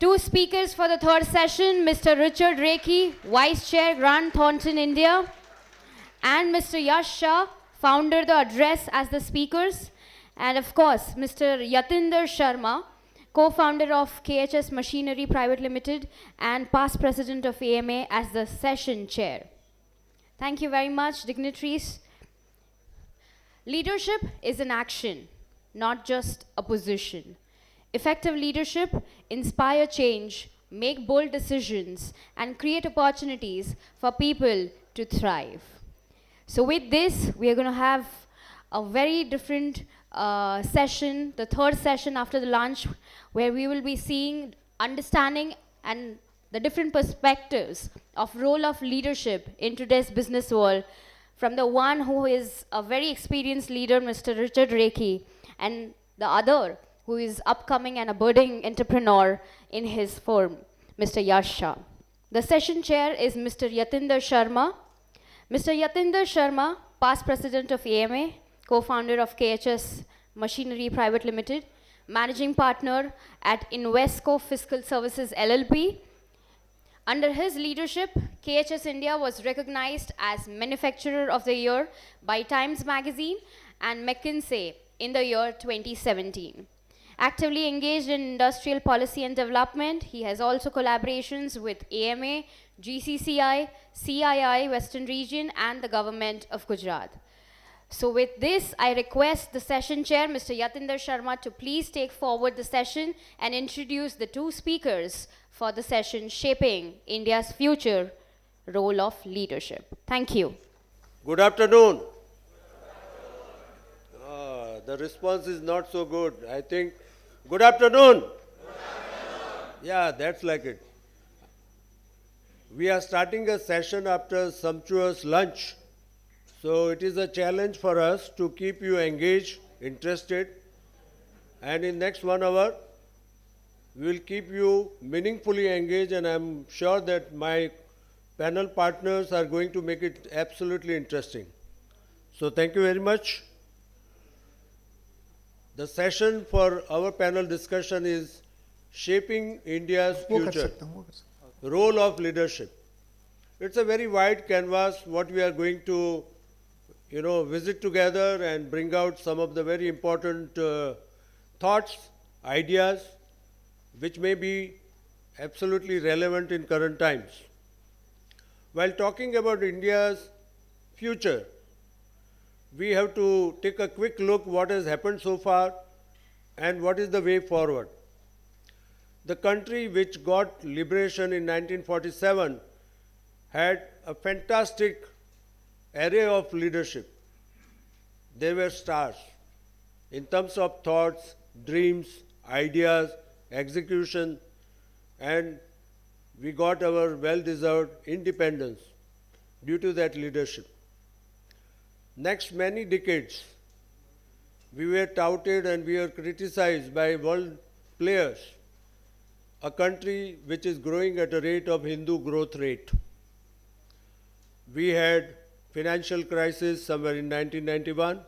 Two speakers for the third session, Mr. Richard Rekhy, Vice Chair, Grand Thornton, India, and Mr. Yash Shah, founder the address as the speakers, and of course, Mr. Yatindra Sharma, co-founder of KHS Machinery Private Limited and past president of AMA as the session chair. Thank you very much, dignitaries. Leadership is an action, not just a position. Effective leadership inspire change, make bold decisions, and create opportunities for people to thrive. So with this, we are going to have a very different session, the third session after the lunch, where we will be seeing, understanding, and the different perspectives of role of leadership in today's business world from the one who is a very experienced leader, Mr. Richard Rekhy, and the other who is upcoming and a budding entrepreneur in his firm, Mr. Yash Shah. The session chair is Mr. Yatindra Sharma. Mr. Yatindra Sharma, past president of AMA, co-founder of KHS Machinery Private Limited, managing partner at Invesco Fiscal Services LLP. Under his leadership, KHS India was recognized as Manufacturer of the Year by Times Magazine and McKinsey in the year 2017. Actively engaged in industrial policy and development, he has also collaborations with AMA, GCCI, CII Western Region, and the government of Gujarat. So with this, I request the session chair, Mr. Yatindra Sharma, to please take forward the session and introduce the two speakers for the session, Shaping India's Future Role of Leadership. Thank you. Good afternoon. The response is not so good. I think, good afternoon. Good afternoon. Yeah, that's like it. We are starting a session after sumptuous lunch. So it is a challenge for us to keep you engaged, interested, and in next 1 hour, we will keep you meaningfully engaged, and I'm sure that my panel partners are going to make it absolutely interesting. So thank you very much. The session for our panel discussion is Shaping India's Future, Role of Leadership. It's a very wide canvas what we are going to visit together and bring out some of the very important thoughts, ideas, which may be absolutely relevant in current times. While talking about India's future, we have to take a quick look what has happened so far and what is the way forward. The country which got liberation in 1947 had a fantastic array of leadership. They were stars in terms of thoughts, dreams, ideas, execution, and we got our well-deserved independence due to that leadership. Next many decades, we were touted and we were criticized by world players, a country which is growing at a rate of Hindu growth rate. We had financial crisis somewhere in 1991,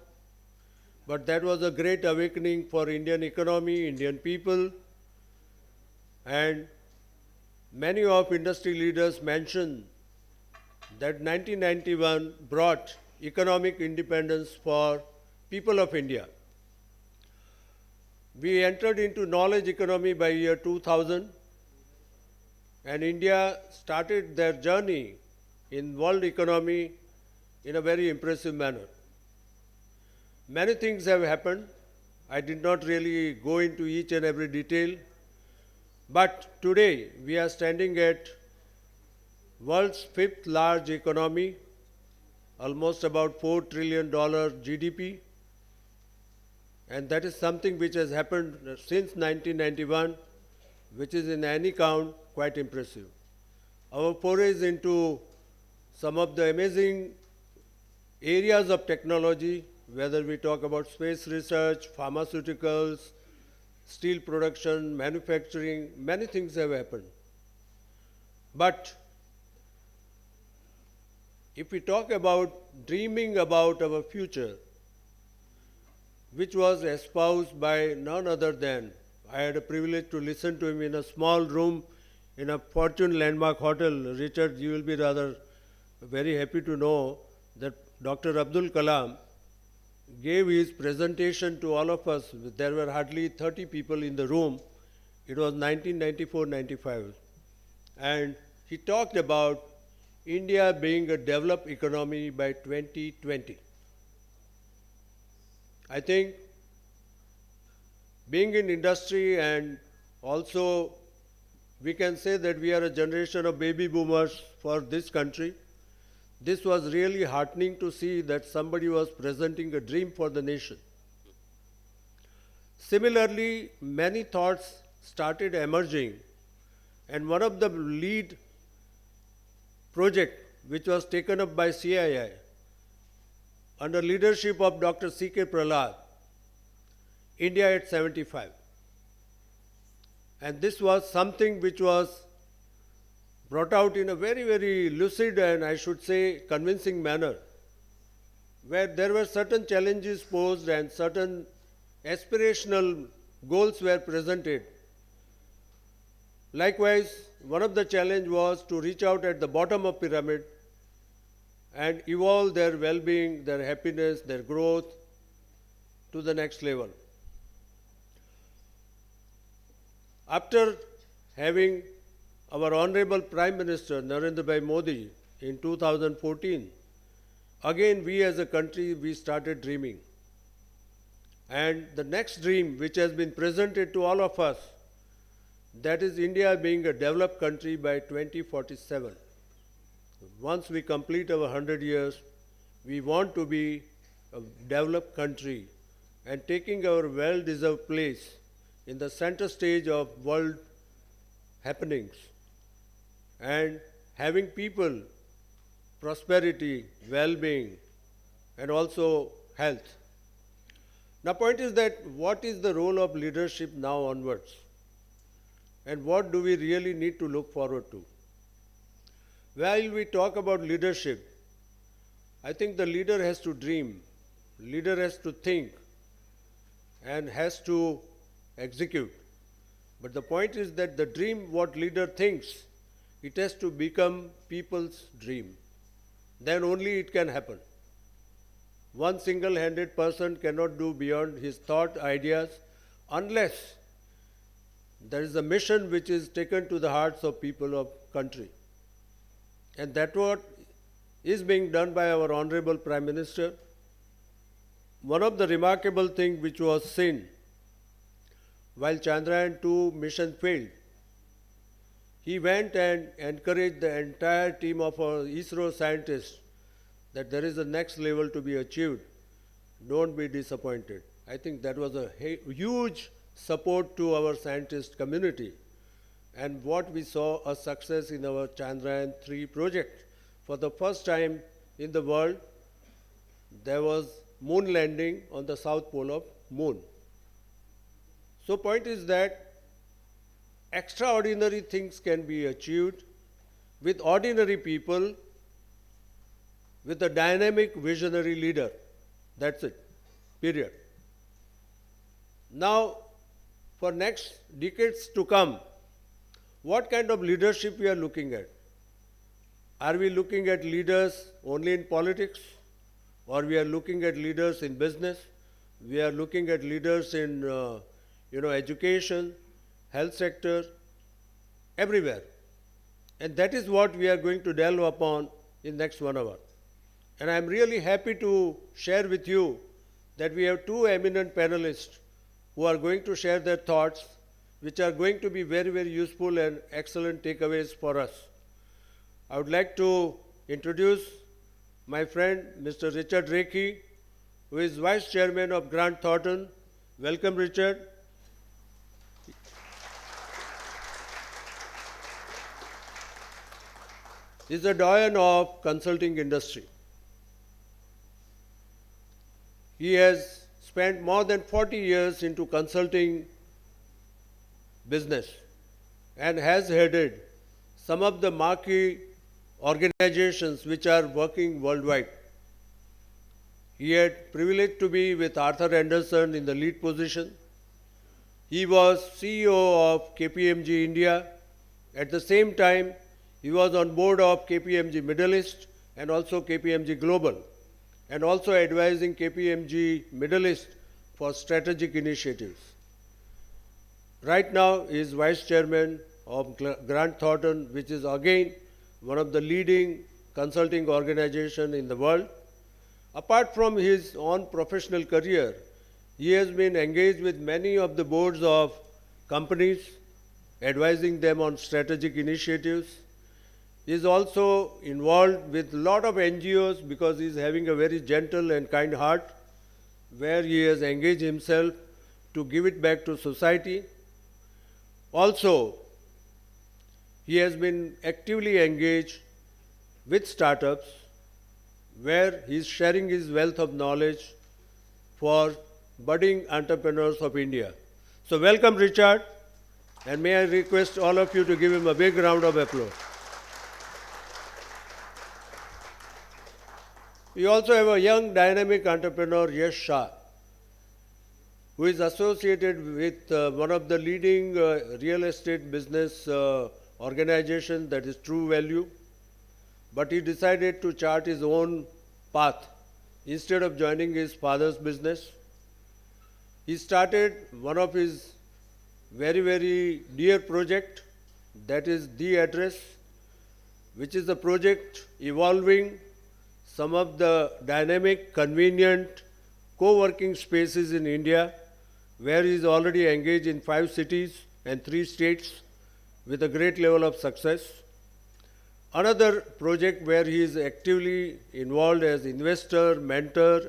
but that was a great awakening for Indian economy, Indian people, and many of industry leaders mentioned that 1991 brought economic independence for people of India. We entered into knowledge economy by year 2000, and India started their journey in world economy in a very impressive manner. Many things have happened. I did not really go into each and every detail, but today we are standing at world's fifth large economy, almost about $4 trillion GDP, and that is something which has happened since 1991, which is in any count quite impressive. Our forays into some of the amazing areas of technology, whether we talk about space research, pharmaceuticals, steel production, manufacturing, many things have happened. But if we talk about dreaming about our future, which was espoused by none other than I had a privilege to listen to him in a small room in a Fortune Landmark Hotel. Richard, you will be rather very happy to know that Dr. Abdul Kalam gave his presentation to all of us. There were hardly 30 people in the room. It was 1994-95. And he talked about India being a developed economy by 2020. I think being in industry, and also we can say that we are a generation of baby boomers for this country. This was really heartening to see that somebody was presenting a dream for the nation. Similarly, many thoughts started emerging, and one of the lead project which was taken up by CII under leadership of Dr. C.K. Prahlad, India at 75. And this was something which was brought out in a very, very lucid and I should say convincing manner, where there were certain challenges posed and certain aspirational goals were presented. Likewise, one of the challenge was to reach out at the bottom of pyramid and evolve their well-being, their happiness, their growth to the next level. After having our Honorable Prime Minister Narendra Bhai Modi in 2014, again we as a country, we started dreaming. And the next dream which has been presented to all of us, that is India being a developed country by 2047. Once we complete our 100 years, we want to be a developed country and taking our well-deserved place in the center stage of world happenings and having people, prosperity, well-being, and also health. Now, point is that what is the role of leadership now onwards? And what do we really need to look forward to? While we talk about leadership, I think the leader has to dream, leader has to think, and has to execute. But the point is that the dream, what leader thinks, it has to become people's dream. Then only it can happen. One single-handed person cannot do beyond his thought, ideas, unless there is a mission which is taken to the hearts of people of country. And that's what is being done by our Honorable Prime Minister. One of the remarkable things which was seen while Chandrayaan-2 mission failed, he went and encouraged the entire team of our ISRO scientists that there is a next level to be achieved. Don't be disappointed. I think that was a huge support to our scientist community. And what we saw a success in our Chandrayaan-3 project. For the first time in the world, there was moon landing on the south pole of moon. So point is that extraordinary things can be achieved with ordinary people, with a dynamic visionary leader. That's it, period. Now, for next decades to come, what kind of leadership we are looking at? Are we looking at leaders only in politics? Or we are looking at leaders in business? We are looking at leaders in education, health sector, everywhere. And that is what we are going to delve upon in next 1 hour. And I am really happy to share with you that we have two eminent panelists who are going to share their thoughts, which are going to be very, very useful and excellent takeaways for us. I would like to introduce my friend, Mr. Richard Rekhy, who is Vice Chairman of Grant Thornton. Welcome, Richard. He is the doyen of consulting industry. He has spent more than 40 years into consulting business and has headed some of the marquee organizations which are working worldwide. He had privilege to be with Arthur Andersen in the lead position. He was CEO of KPMG India. At the same time, he was on board of KPMG Middle East and also KPMG Global, and also advising KPMG Middle East for strategic initiatives. Right now, he is Vice Chairman of Grant Thornton, which is again one of the leading consulting organizations in the world. Apart from his own professional career, he has been engaged with many of the boards of companies, advising them on strategic initiatives. He is also involved with a lot of NGOs because he is having a very gentle and kind heart, where he has engaged himself to give it back to society. Also, he has been actively engaged with startups, where he is sharing his wealth of knowledge for budding entrepreneurs of India. So welcome, Richard, and may I request all of you to give him a big round of applause. We also have a young dynamic entrepreneur, Yash Shah, who is associated with one of the leading real estate business organizations, that is True Value, but he decided to chart his own path instead of joining his father's business. He started one of his very, very dear project, that is The Address, which is a project evolving some of the dynamic, convenient co-working spaces in India, where he is already engaged in 5 cities and 3 states with a great level of success. Another project where he is actively involved as investor, mentor,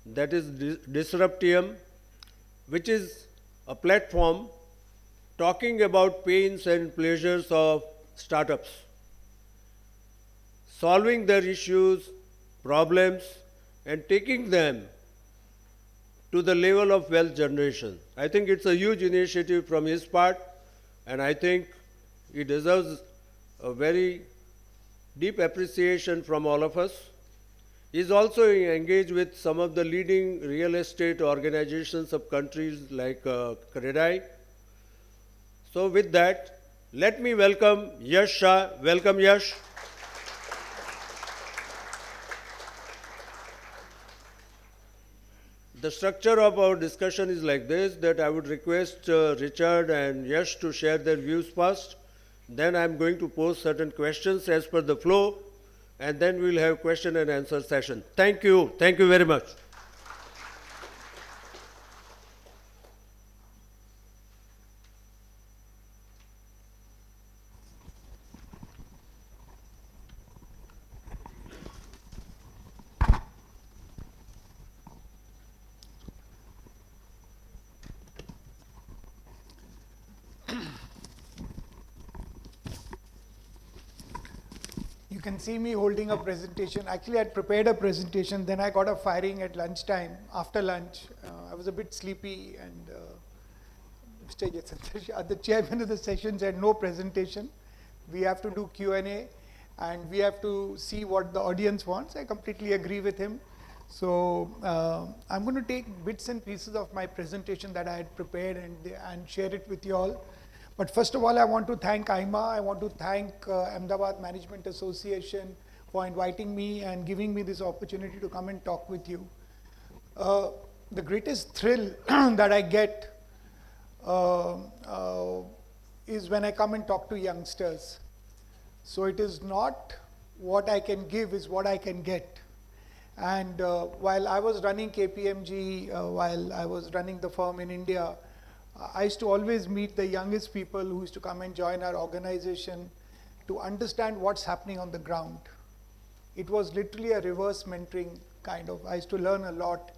that is Disruptium, which is a platform talking about pains and pleasures of startups, solving their issues, problems, and taking them to the level of wealth generation. I think it's a huge initiative from his part, and I think he deserves a very deep appreciation from all of us. He is also engaged with some of the leading real estate organizations of countries like Credai. So with that, let me welcome Yash Shah. Welcome, Yash. The structure of our discussion is like this, that I would request Richard and Yash to share their views first. Then I'm going to pose certain questions as per the flow, and then we'll have question and answer session. Thank you. Thank you very much. You can see me holding a presentation. Actually, I had prepared a presentation, then I got a firing at lunchtime. After lunch, I was a bit sleepy, and Mr. Yatindra, the chairman of the session, said no presentation. We have to do Q&A, and we have to see what the audience wants. I completely agree with him. So I'm going to take bits and pieces of my presentation that I had prepared and share it with you all. But first of all, I want to thank IMA. I want to thank Ahmedabad Management Association for inviting me and giving me this opportunity to come and talk with you. The greatest thrill that I get is when I come and talk to youngsters. So it is not what I can give, is what I can get. And while I was running KPMG, while I was running the firm in India, I used to always meet the youngest people who used to come and join our organization to understand what's happening on the ground. It was literally a reverse mentoring kind of. I used to learn a lot.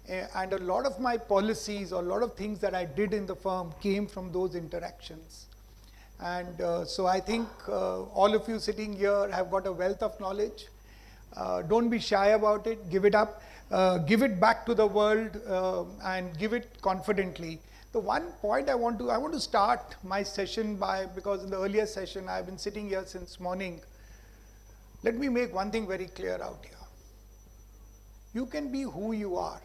And a lot of my policies, or a lot of things that I did in the firm came from those interactions. And so I think all of you sitting here have got a wealth of knowledge. Don't be shy about it. Give it up. Give it back to the world, and give it confidently. The one point I want to start my session by, because in the earlier session I've been sitting here since morning. Let me make one thing very clear out here. You can be who you are.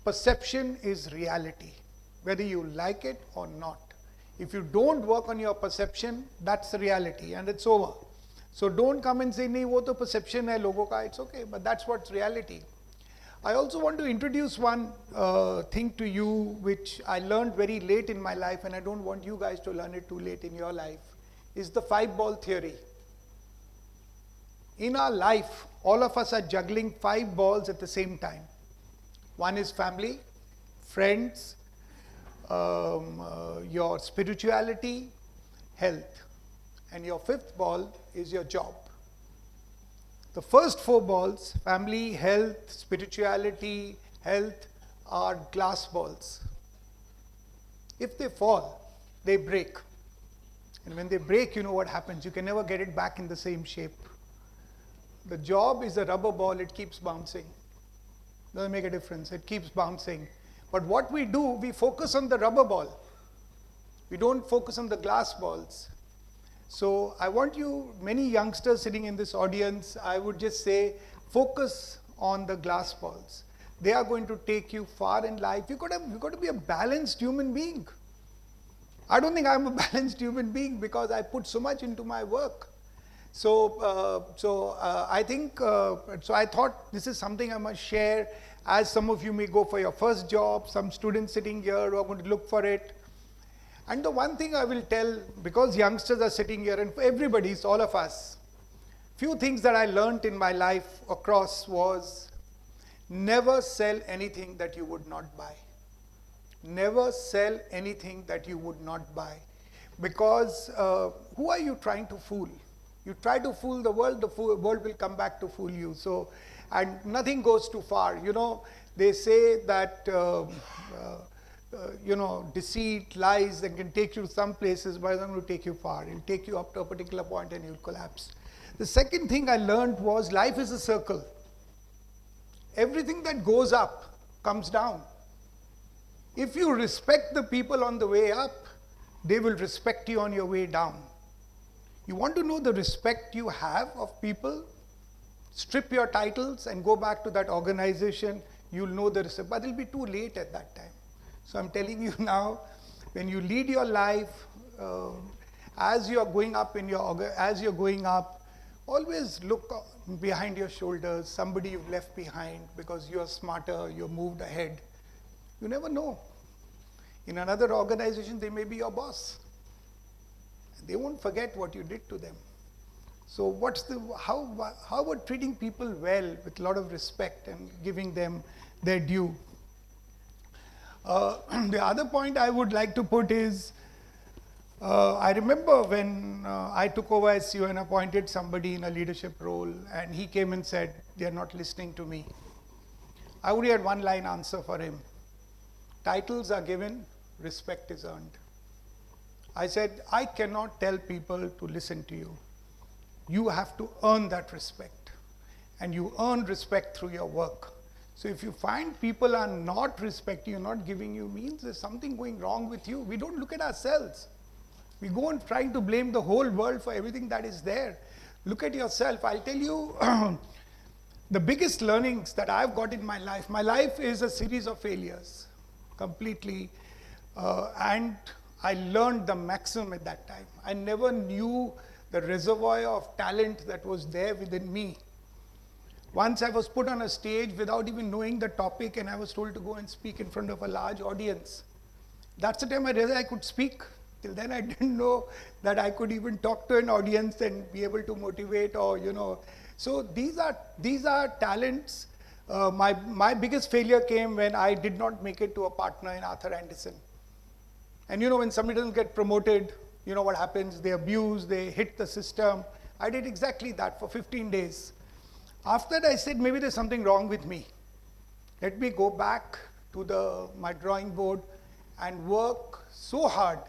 Perception is reality. whether you like it or not. If you don't work on your perception, that's the reality and it's over. So don't come and say, nahi, wo to perception hai logo ka, it's okay, but that's what's reality. I also want to introduce one thing to you which I learned very late in my life, and I don't want you guys to learn it too late in your life, is the 5-ball theory. In our life, all of us are juggling 5 balls at the same time. One is family, friends, your spirituality, health. And your 5th ball is your job. The first 4 balls, family, health, spirituality, health, are glass balls. If they fall, they break. And when they break, you know what happens. You can never get it back in the same shape. The job is a rubber ball, it keeps bouncing. Doesn't make a difference, it keeps bouncing. But what we do, we focus on the rubber ball. We don't focus on the glass balls. So I want you, many youngsters sitting in this audience, I would just say, focus on the glass balls. They are going to take you far in life. You've got to be a balanced human being. I don't think I'm a balanced human being because I put so much into my work. So I thought this is something I must share, as some of you may go for your first job, some students sitting here who are going to look for it. And the one thing I will tell, because youngsters are sitting here, and for everybody, it's all of us, few things that I learned in my life across was, never sell anything that you would not buy. Never sell anything that you would not buy. Because who are you trying to fool? You try to fool the world will come back to fool you. So, and nothing goes too far. You know, they say that, deceit, lies, that can take you to some places, but it's not going to take you far. It'll take you up to a particular point and you'll collapse. The second thing I learned was life is a circle. Everything that goes up comes down. If you respect the people on the way up, they will respect you on your way down. You want to know the respect you have of people? Strip your titles and go back to that organization, you'll know the respect, but it'll be too late at that time. So I'm telling you now, when you lead your life, as you're going up, always look behind your shoulders, somebody you've left behind because you're smarter, you're moved ahead. You never know. In another organization, they may be your boss. They won't forget what you did to them. So how about treating people well with a lot of respect and giving them their due? The other point I would like to put is, I remember when I took over as CEO and appointed somebody in a leadership role, and he came and said, they're not listening to me. I only had one line answer for him. Titles are given, respect is earned. I said, I cannot tell people to listen to you. You have to earn that respect. And you earn respect through your work. So if you find people are not respecting you, not giving you, means there's something going wrong with you. We don't look at ourselves. We go on trying to blame the whole world for everything that is there. Look at yourself. I'll tell you the biggest learnings that I've got in my life is a series of failures, completely. And I learned the maximum at that time. I never knew the reservoir of talent that was there within me. Once I was put on a stage without even knowing the topic, and I was told to go and speak in front of a large audience. That's the time I realized I could speak. Till then I didn't know that I could even talk to an audience and be able to motivate, or So these are talents. My biggest failure came when I did not make it to a partner in Arthur Andersen. And when somebody doesn't get promoted, you know what happens? They abuse, they hit the system. I did exactly that for 15 days. After that, I said, maybe there's something wrong with me. Let me go back to my drawing board and work so hard.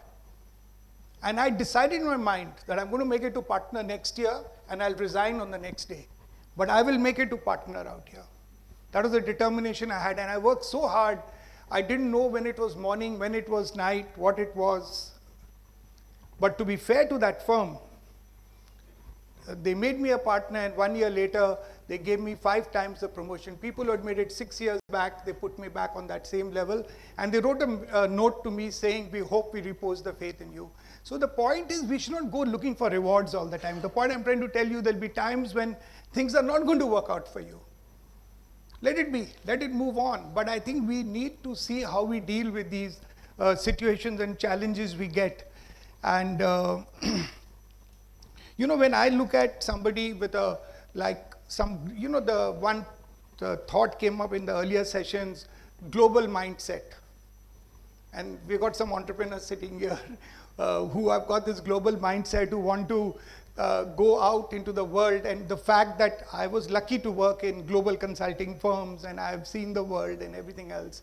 And I decided in my mind that I'm going to make it to partner next year, and I'll resign on the next day. But I will make it to partner out here. That was the determination I had, and I worked so hard. I didn't know when it was morning, when it was night, what it was. But to be fair to that firm, they made me a partner, and 1 year later, they gave me 5 times the promotion. People who had made it 6 years back, they put me back on that same level. And they wrote a note to me saying, we hope we repose the faith in you. So the point is, we should not go looking for rewards all the time. The point I'm trying to tell you, there'll be times when things are not going to work out for you. Let it be, let it move on. But I think we need to see how we deal with these situations and challenges we get. And you know, when I look at somebody with a, like some, you know, the thought came up in the earlier sessions, global mindset. And we've got some entrepreneurs sitting here who have got this global mindset, who want to go out into the world. And the fact that I was lucky to work in global consulting firms, and I've seen the world and everything else,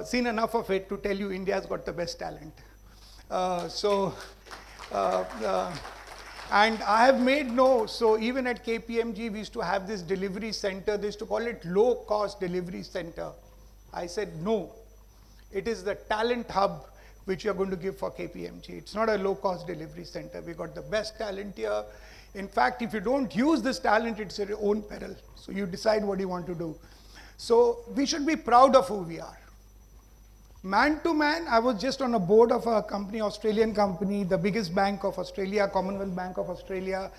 seen enough of it to tell you India's got the best talent. And I have made so even at KPMG, we used to have this delivery center. They used to call it low-cost delivery center. I said, no, it is the talent hub which you're going to give for KPMG. It's not a low-cost delivery center. We got the best talent here. In fact, if you don't use this talent, it's your own peril. So you decide what you want to do. So we should be proud of who we are. Man to man, I was just on a board of a company, Australian company, the biggest bank of Australia, Commonwealth Bank of Australia,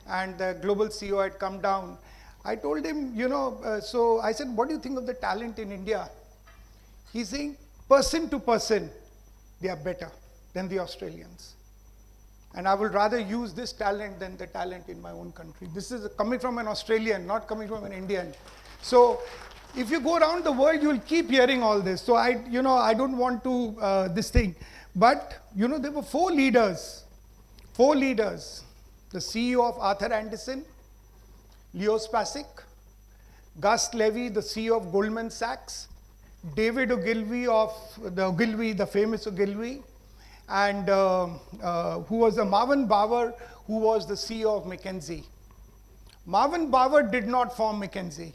and the global CEO had come down. I told him, you know, so I said, what do you think of the talent in India? He's saying, person to person, they are better than the Australians. And I would rather use this talent than the talent in my own country. This is coming from an Australian, not coming from an Indian. So if you go around the world, you will keep hearing all this. So I don't want to this thing. But, you know, there were 4 leaders. 4 leaders. The CEO of Arthur Andersen, Leo Spasik, Gus Levy, the CEO of Goldman Sachs, David Ogilvy of the famous Ogilvy, and who was Marvin Bower, who was the CEO of McKinsey. Marvin Bower did not form McKinsey.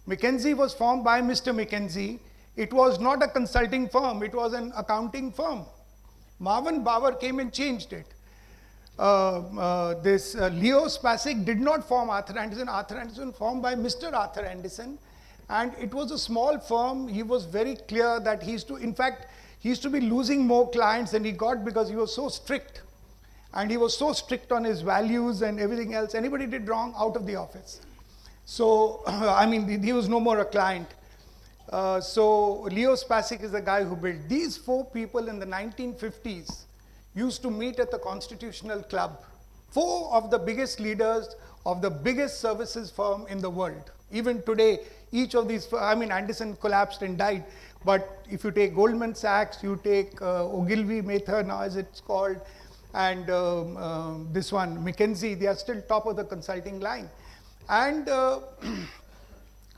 McKinsey was formed by Mr. McKinsey. It was not a consulting firm, it was an accounting firm. Marvin Bower came and changed it. Leo Spasik did not form Arthur Andersen. Arthur Andersen formed by Mr. Arthur Andersen. And it was a small firm. He was very clear that he used to be losing more clients than he got because he was so strict. And he was so strict on his values and everything else. Anybody did wrong, out of the office. So, I mean, he was no more a client. So, Leo Spasik is the guy who built. These 4 people in the 1950s used to meet at the Constitutional Club. 4 of the biggest leaders of the biggest services firm in the world. Even today, each of these, I mean, Anderson collapsed and died. But if you take Goldman Sachs, you take Ogilvy Mather, now as it's called, and this one, McKinsey, they are still top of the consulting line. And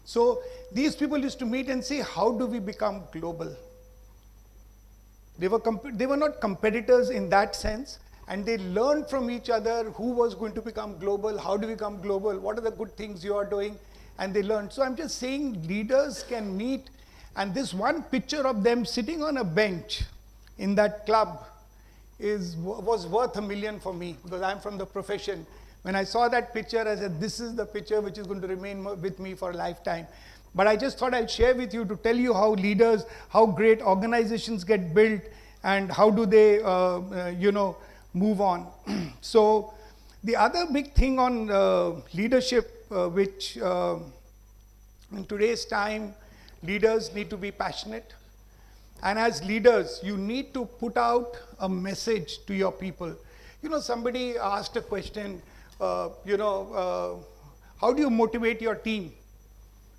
so these people used to meet and say, how do we become global? They were not competitors in that sense, and they learned from each other who was going to become global, how do we become global, what are the good things you are doing, and they learned. So I'm just saying leaders can meet, and this one picture of them sitting on a bench in that club was worth $1 million for me, because I'm from the profession. When I saw that picture, I said, this is the picture which is going to remain with me for a lifetime. But I just thought I'd share with you to tell you how leaders, how great organizations get built, and how do they, move on. So the other big thing on leadership, which in today's time, leaders need to be passionate. And as leaders, you need to put out a message to your people. You know, somebody asked a question, how do you motivate your team?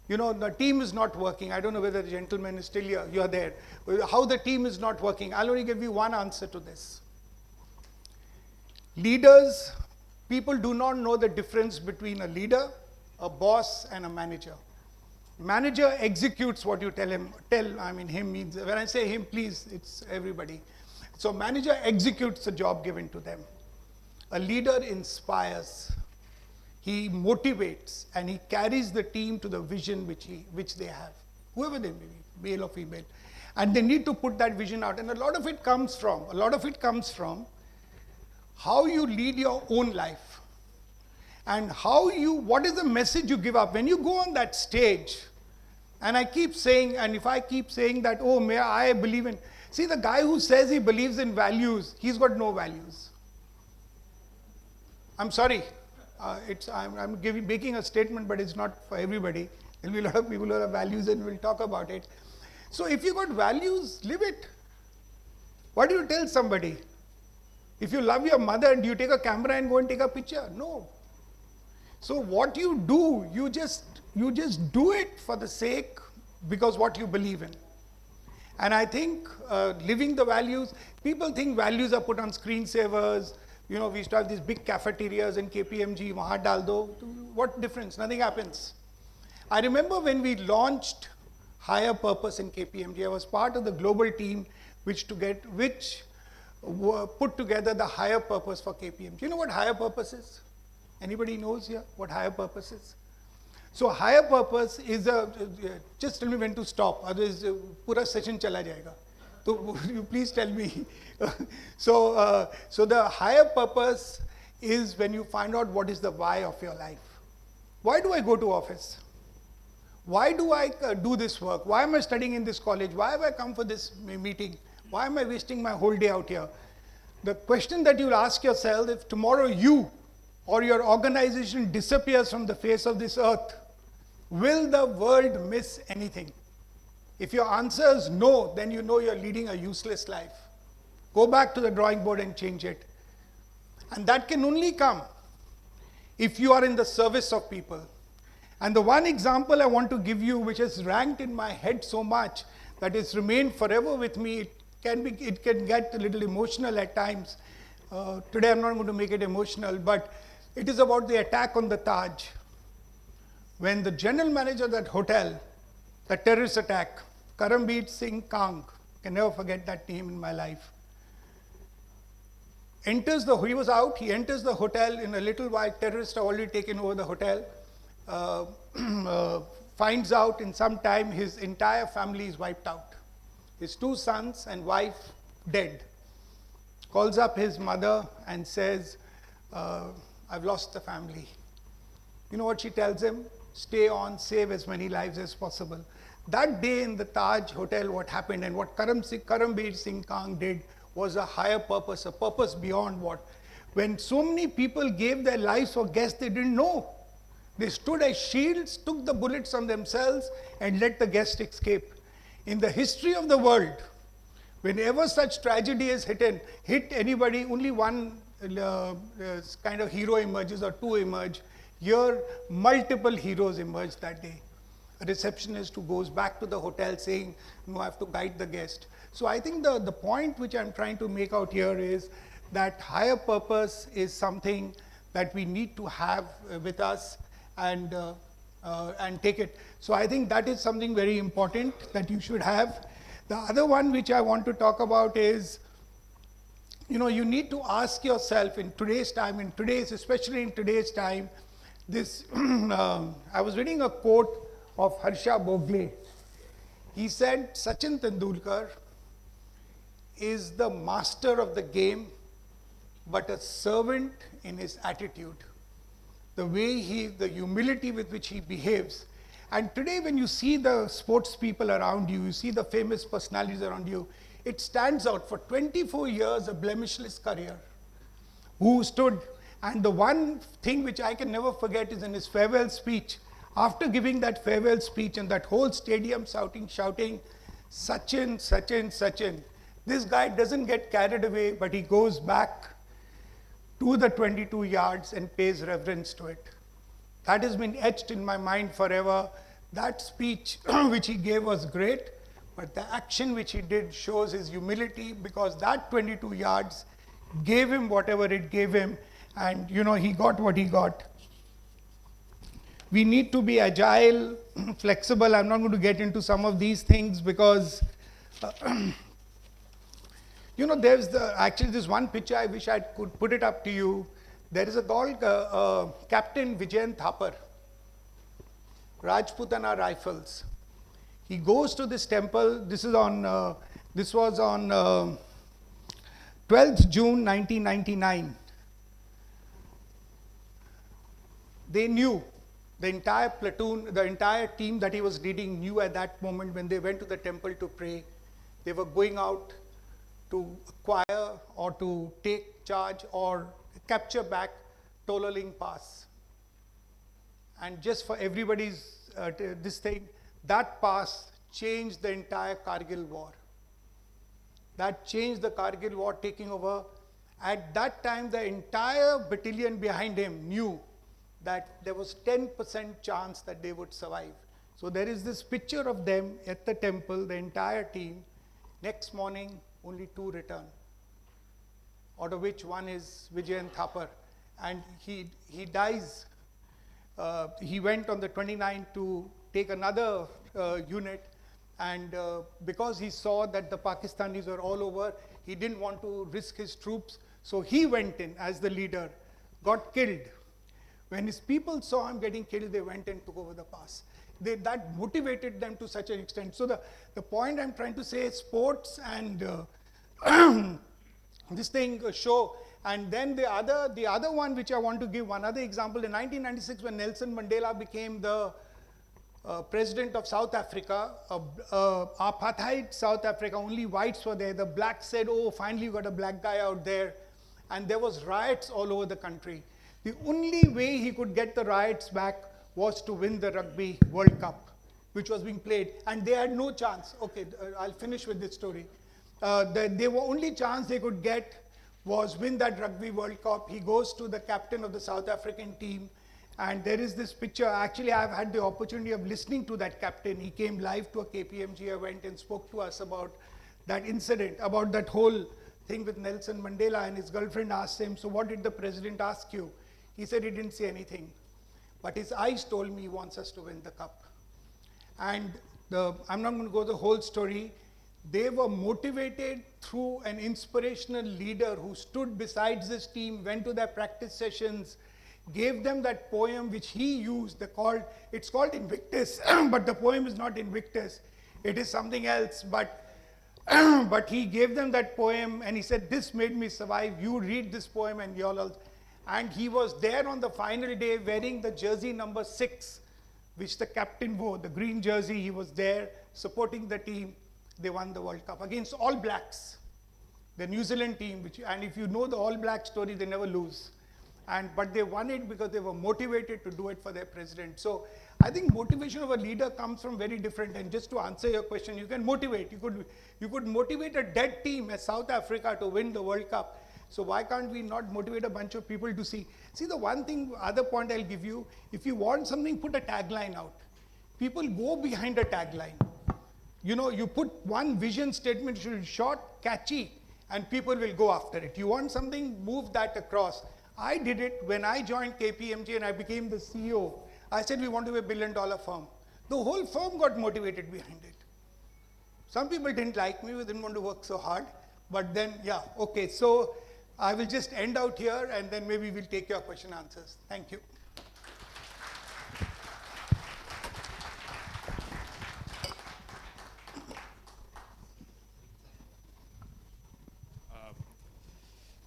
You know, the team is not working. I don't know whether the gentleman is still here. You are there. How the team is not working. I'll only give you one answer to this. Leaders, people do not know the difference between a leader, a boss, and a manager. Manager executes what you tell him. Him means, when I say him, please, it's everybody. So manager executes the job given to them. A leader inspires. He motivates, and he carries the team to the vision which they have, whoever they may be, male or female. And they need to put that vision out. And a lot of it comes from how you lead your own life. and what is the message you give up when you go on that stage. And I keep saying, and if I keep saying that, oh, may I believe in, see, the guy who says he believes in values, he's got no values. I'm sorry, I'm making a statement, but it's not for everybody. There'll be a lot of people who have values, and we'll talk about it. So if you got values, live it. What do you tell somebody? If you love your mother, do you take a camera and go and take a picture? No. So what you do, you just do it for the sake, because what you believe in. And I think living the values, people think values are put on screensavers. We used to have these big cafeterias in KPMG, wahan dal do. What difference? Nothing happens. I remember when we launched Higher Purpose in KPMG, I was part of the global team which put together the Higher Purpose for KPMG. You know what Higher Purpose is? Anybody knows here what Higher Purpose is? So Higher Purpose is just tell me when to stop, otherwise pura session chala jayega. So you please tell me. So the Higher Purpose is when you find out what is the why of your life. Why do I go to office? Why do I do this work? Why am I studying in this college? Why have I come for this meeting? Why am I wasting my whole day out here? The question that you'll ask yourself, if tomorrow you or your organization disappears from the face of this earth, will the world miss anything? If your answer is no, then you know you're leading a useless life. Go back to the drawing board and change it. And that can only come if you are in the service of people. And the one example I want to give you, which has ranked in my head so much that it's remained forever with me, it can get a little emotional at times. Today I'm not going to make it emotional, but it is about the attack on the Taj. When the general manager of that hotel, the terrorist attack, Karambir Singh Kang, can never forget that name in my life, he enters the hotel. In a little while, terrorists have already taken over the hotel. Finds out in some time his entire family is wiped out. His 2 sons and wife dead. Calls up his mother and says, I've lost the family. You know what she tells him? Stay on, save as many lives as possible. That day in the Taj Hotel, what happened and what Karambir Singh Kang did was a higher purpose, a purpose beyond what. When so many people gave their lives for guests they didn't know, they stood as shields, took the bullets on themselves and let the guest escape. In the history of the world, whenever such tragedy has hit anybody, only one kind of hero emerges or 2 emerge. Here, multiple heroes emerge that day. A receptionist who goes back to the hotel saying, no, I have to guide the guest. So I think the point which I'm trying to make out here is that higher purpose is something that we need to have with us and take it. So I think that is something very important that you should have. The other one which I want to talk about is, you need to ask yourself in today's time, especially in today's time, this, I was reading a quote of Harsha Bogle. He said, Sachin Tendulkar is the master of the game, but a servant in his attitude. The way the humility with which he behaves. And today when you see the sports people around you, you see the famous personalities around you, it stands out. For 24 years, a blemishless career, who stood, and the one thing which I can never forget is in his farewell speech. After giving that farewell speech and that whole stadium shouting, Sachin, Sachin, Sachin, this guy doesn't get carried away, but he goes back to the 22 yards and pays reverence to it. That has been etched in my mind forever. That speech which he gave was great, but the action which he did shows his humility, because that 22 yards gave him whatever it gave him, and he got what he got. We need to be agile, flexible. I'm not going to get into some of these things because there's one picture I wish I could put it up to you. There is a guy, Captain Vijayan Thapar, Rajputana Rifles. He goes to this temple. This was on 12th June 1999. They knew, the entire platoon, the entire team that he was leading knew at that moment when they went to the temple to pray, they were going out to acquire or to take charge or capture back Tololing Pass. And just for everybody's, this thing, that pass changed the entire Kargil war. That changed the Kargil war taking over. At that time, the entire battalion behind him knew that there was 10% chance that they would survive. So there is this picture of them at the temple, the entire team. Next morning, only 2 return, out of which one is Vijayan Thapar. And he dies. He went on the 29th to take another unit, and because he saw that the Pakistanis were all over, he didn't want to risk his troops, so he went in as the leader, got killed. When his people saw him getting killed, they went and took over the pass. That motivated them to such an extent. So the point I'm trying to say is sports and this thing show. And then the other one which I want to give, one other example, in 1996 when Nelson Mandela became the president of South Africa, apartheid South Africa, only whites were there. The blacks said, oh, finally you got a black guy out there. And there was riots all over the country. The only way he could get the riots back was to win the Rugby World Cup, which was being played. And they had no chance. Okay, I'll finish with this story. The only chance they could get was win that Rugby World Cup. He goes to the captain of the South African team. And there is this picture. Actually, I've had the opportunity of listening to that captain. He came live to a KPMG event and spoke to us about that incident, about that whole thing with Nelson Mandela. And his girlfriend asked him, so what did the president ask you? He said he didn't say anything. But his eyes told me he wants us to win the cup. And I'm not going to go the whole story. They were motivated through an inspirational leader who stood beside this team, went to their practice sessions, gave them that poem which he used. It's called Invictus, but the poem is not Invictus. It is something else. But he gave them that poem and he said, this made me survive. You read this poem and you'll all. And he was there on the final day wearing the jersey number 6, which the captain wore, the green jersey. He was there supporting the team. They won the World Cup against All Blacks, the New Zealand team. And if you know the All Black story, they never lose. But they won it because they were motivated to do it for their president. So I think motivation of a leader comes from very different. And just to answer your question, you can motivate. You could motivate a dead team as South Africa to win the World Cup. So why can't we not motivate a bunch of people to see? See, the one thing, other point I'll give you, if you want something, put a tagline out. People go behind a tagline. You know, you put one vision statement, it should be short, catchy, and people will go after it. You want something, move that across. I did it when I joined KPMG and I became the CEO. I said we want to be $1 billion firm. The whole firm got motivated behind it. Some people didn't like me, we didn't want to work so hard. But then, yeah, okay, so I will just end out here and then maybe we'll take your question answers. Thank you.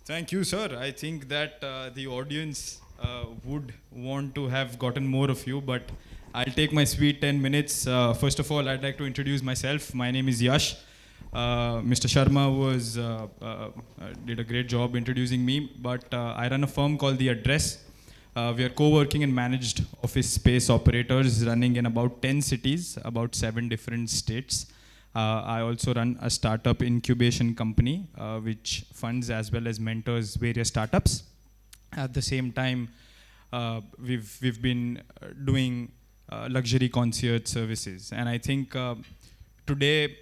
Thank you, sir. I think that the audience would want to have gotten more of you, but I'll take my sweet 10 minutes. First of all, I'd like to introduce myself. My name is Yash. Mr. Sharma did a great job introducing me, but I run a firm called The Address. We are co-working and managed office space operators running in about 10 cities, about 7 different states. I also run a startup incubation company, which funds as well as mentors various startups. At the same time, we've been doing luxury concierge services. And I think today,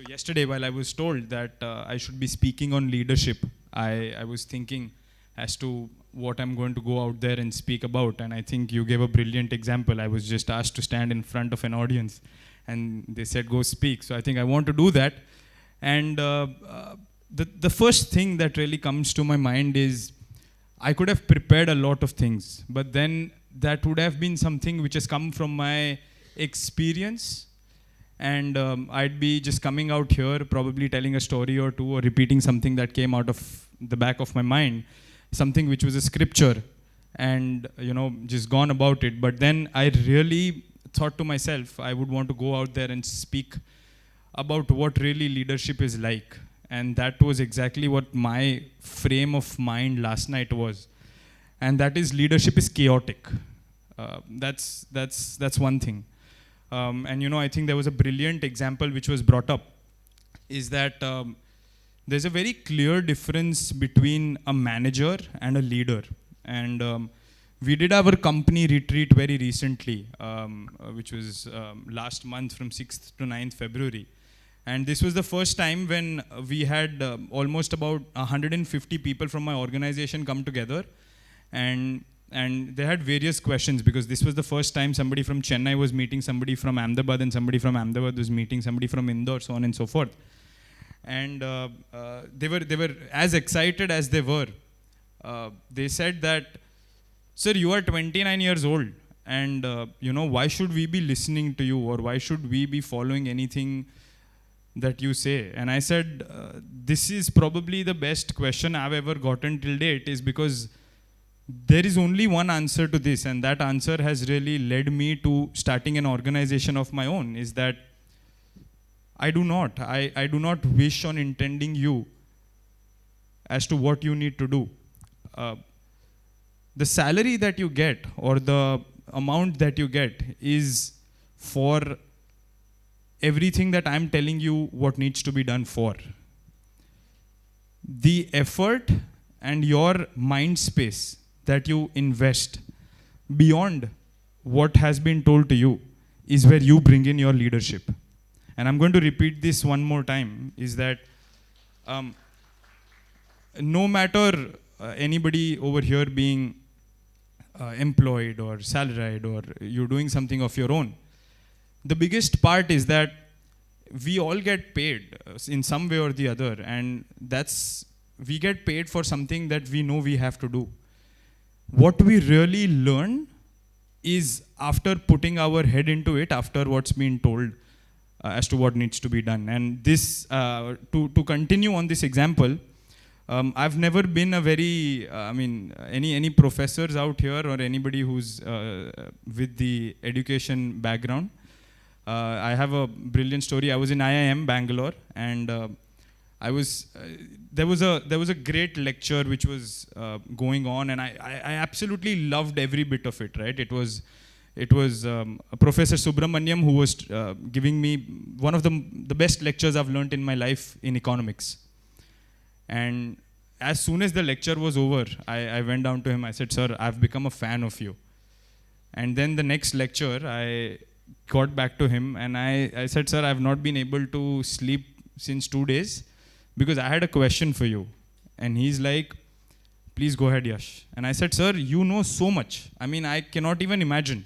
yesterday while I was told that I should be speaking on leadership, I was thinking as to what I'm going to go out there and speak about. And I think you gave a brilliant example. I was just asked to stand in front of an audience and they said, go speak. So I think I want to do that. And the first thing that really comes to my mind is I could have prepared a lot of things, but then that would have been something which has come from my experience. And I'd be just coming out here, probably telling a story or two or repeating something that came out of the back of my mind, something which was a scripture and just gone about it. But then I really thought to myself, I would want to go out there and speak about what really leadership is like. And that was exactly what my frame of mind last night was. And that is, leadership is chaotic. That's one thing. And I think there was a brilliant example which was brought up, is that there's a very clear difference between a manager and a leader. And we did our company retreat very recently, which was last month from 6th to 9th February. And this was the first time when we had almost about 150 people from my organization come together. And they had various questions, because this was the first time somebody from Chennai was meeting somebody from Ahmedabad, and somebody from Ahmedabad was meeting somebody from Indore, so on and so forth. And they were as excited as they were. They said that, sir, you are 29 years old, and why should we be listening to you, or why should we be following anything that you say? And I said, this is probably the best question I've ever gotten till date, is because there is only one answer to this, and that answer has really led me to starting an organization of my own, is that I do not wish on intending you as to what you need to do. The salary that you get, or the amount that you get, is for everything that I'm telling you what needs to be done for. The effort and your mind space that you invest beyond what has been told to you is where you bring in your leadership. And I'm going to repeat this one more time, is that no matter anybody over here being employed or salaried, or you're doing something of your own, the biggest part is that we all get paid in some way or the other, and we get paid for something that we know we have to do. What we really learn is after putting our head into it, after what's been told as to what needs to be done. And this, to continue on this example, I've never been a very, any professors out here, or anybody who's with the education background. I have a brilliant story. I was in IIM Bangalore, and there was a great lecture which was going on, and I absolutely loved every bit of it. Right? It was Professor Subramaniam who was giving me one of the best lectures I've learned in my life in economics. And as soon as the lecture was over, I went down to him. I said, "Sir, I've become a fan of you." And then the next lecture, I got back to him and I said, "Sir, I've not been able to sleep since 2 days because I had a question for you." And he's like, "Please go ahead, Yash." And I said, "Sir, you know so much. I cannot even imagine.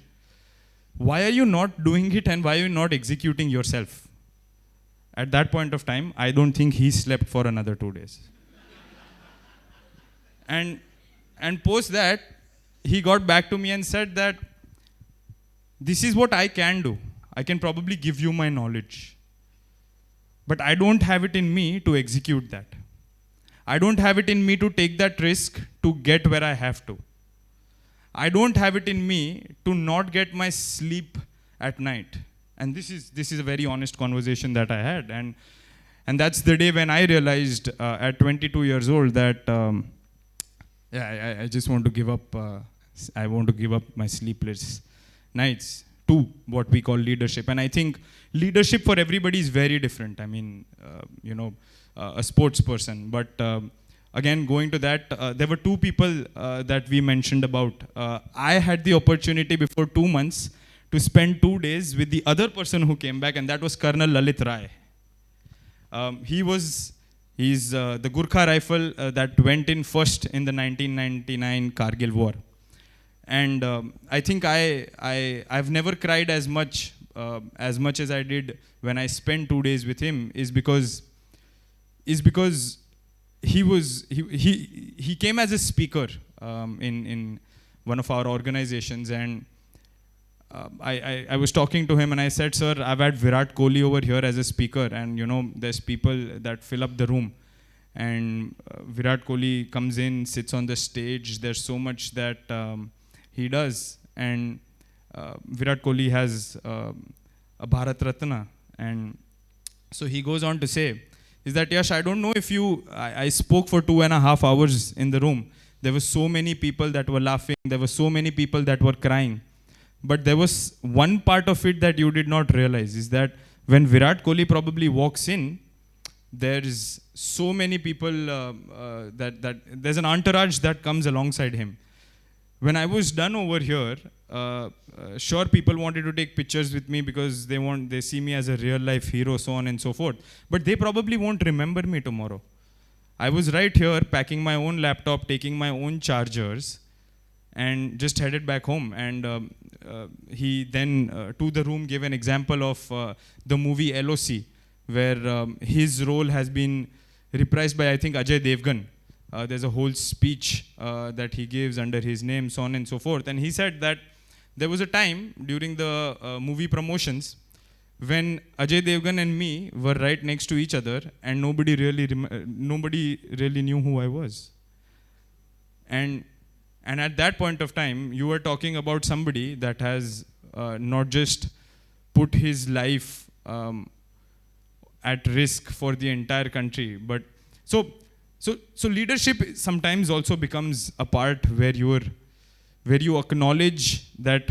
Why are you not doing it, and why are you not executing yourself?" At that point of time, I don't think he slept for another 2 days. And post that, he got back to me and said that, "This is what I can do. I can probably give you my knowledge. But I don't have it in me to execute that. I don't have it in me to take that risk to get where I have to. I don't have it in me to not get my sleep at night." And this is a very honest conversation that I had. And that's the day when I realized at 22 years old that, I just want to give up. I want to give up my sleepless nights to what we call leadership. And I think leadership for everybody is very different. A sports person. But again, going to that, there were two people that we mentioned about. I had the opportunity before 2 months to spend 2 days with the other person who came back, and that was Colonel Lalit Rai. He's the Gurkha rifle that went in first in the 1999 Kargil war. And I think I've never cried as much as I did when I spent 2 days with him, is because he came as a speaker in one of our organizations, and I was talking to him and I said, "Sir, I've had Virat Kohli over here as a speaker, and there's people that fill up the room." and Virat Kohli comes in, sits on the stage. There's so much that he does, and Virat Kohli has a Bharat Ratna, and so he goes on to say, is that Yash, I don't know if I spoke for 2.5 hours in the room. There were so many people that were laughing. There were so many people that were crying. But there was one part of it that you did not realize, is that when Virat Kohli probably walks in, there's so many people that there's an entourage that comes alongside him. When I was done over here, sure, people wanted to take pictures with me because they see me as a real life hero, so on and so forth. But they probably won't remember me tomorrow. I was right here packing my own laptop, taking my own chargers, and just headed back home. And he then, to the room, gave an example of the movie LOC, where his role has been reprised by, I think, Ajay Devgan. There's a whole speech that he gives under his name, so on and so forth. And he said that there was a time during the movie promotions when Ajay Devgan and me were right next to each other, and nobody really knew who I was. And at that point of time, you were talking about somebody that has not just put his life at risk for the entire country, but so leadership sometimes also becomes a part where you acknowledge that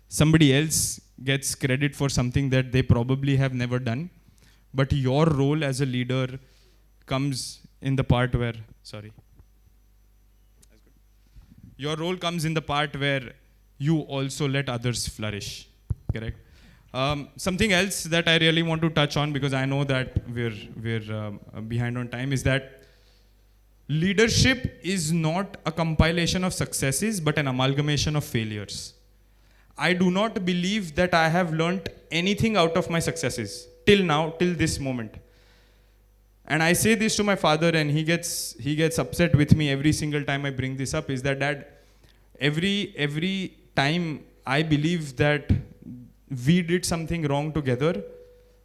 somebody else gets credit for something that they probably have never done, but your role as a leader comes in the part where, your role comes in the part where you also let others flourish, correct? Something else that I really want to touch on, because I know that we're behind on time, is that leadership is not a compilation of successes, but an amalgamation of failures. I do not believe that I have learnt anything out of my successes till now, till this moment. And I say this to my father, and he gets upset with me every single time I bring this up, is that Dad, every time I believe that we did something wrong together,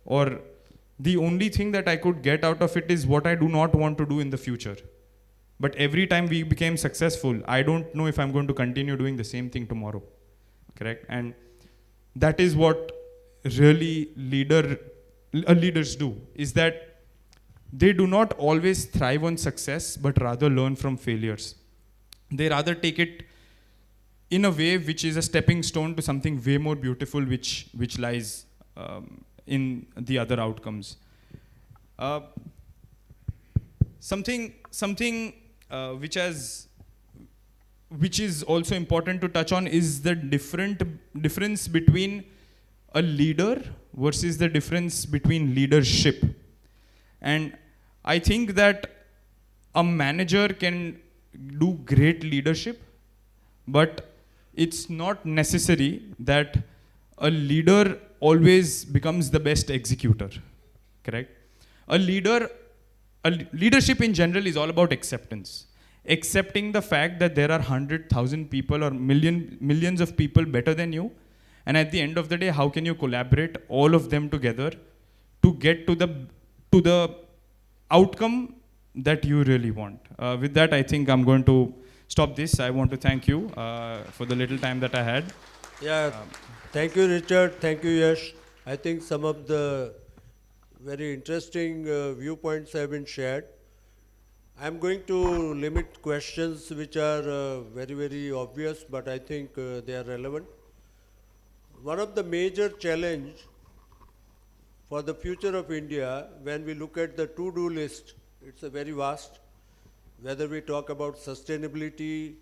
or the only thing that I could get out of it is what I do not want to do in the future. But every time we became successful, I don't know if I'm going to continue doing the same thing tomorrow. Correct? And that is what really leaders do, is that they do not always thrive on success, but rather learn from failures. They rather take it in a way which is a stepping stone to something way more beautiful, which lies in the other outcomes. Something which is also important to touch on is the difference between a leader versus the difference between leadership. And I think that a manager can do great leadership, but it's not necessary that a leader always becomes the best executor, correct? Leadership in general is all about acceptance. Accepting the fact that there are 100,000 people or millions of people better than you, and at the end of the day, how can you collaborate all of them together to get to the outcome that you really want? With that, I think I'm going to stop this. I want to thank you for the little time that I had. Yeah, thank you, Richard. Thank you, Yash. I think some of the very interesting viewpoints have been shared. I'm going to limit questions which are very, very obvious, but I think they are relevant. One of the major challenge for the future of India, when we look at the to-do list, it's a very vast, whether we talk about sustainability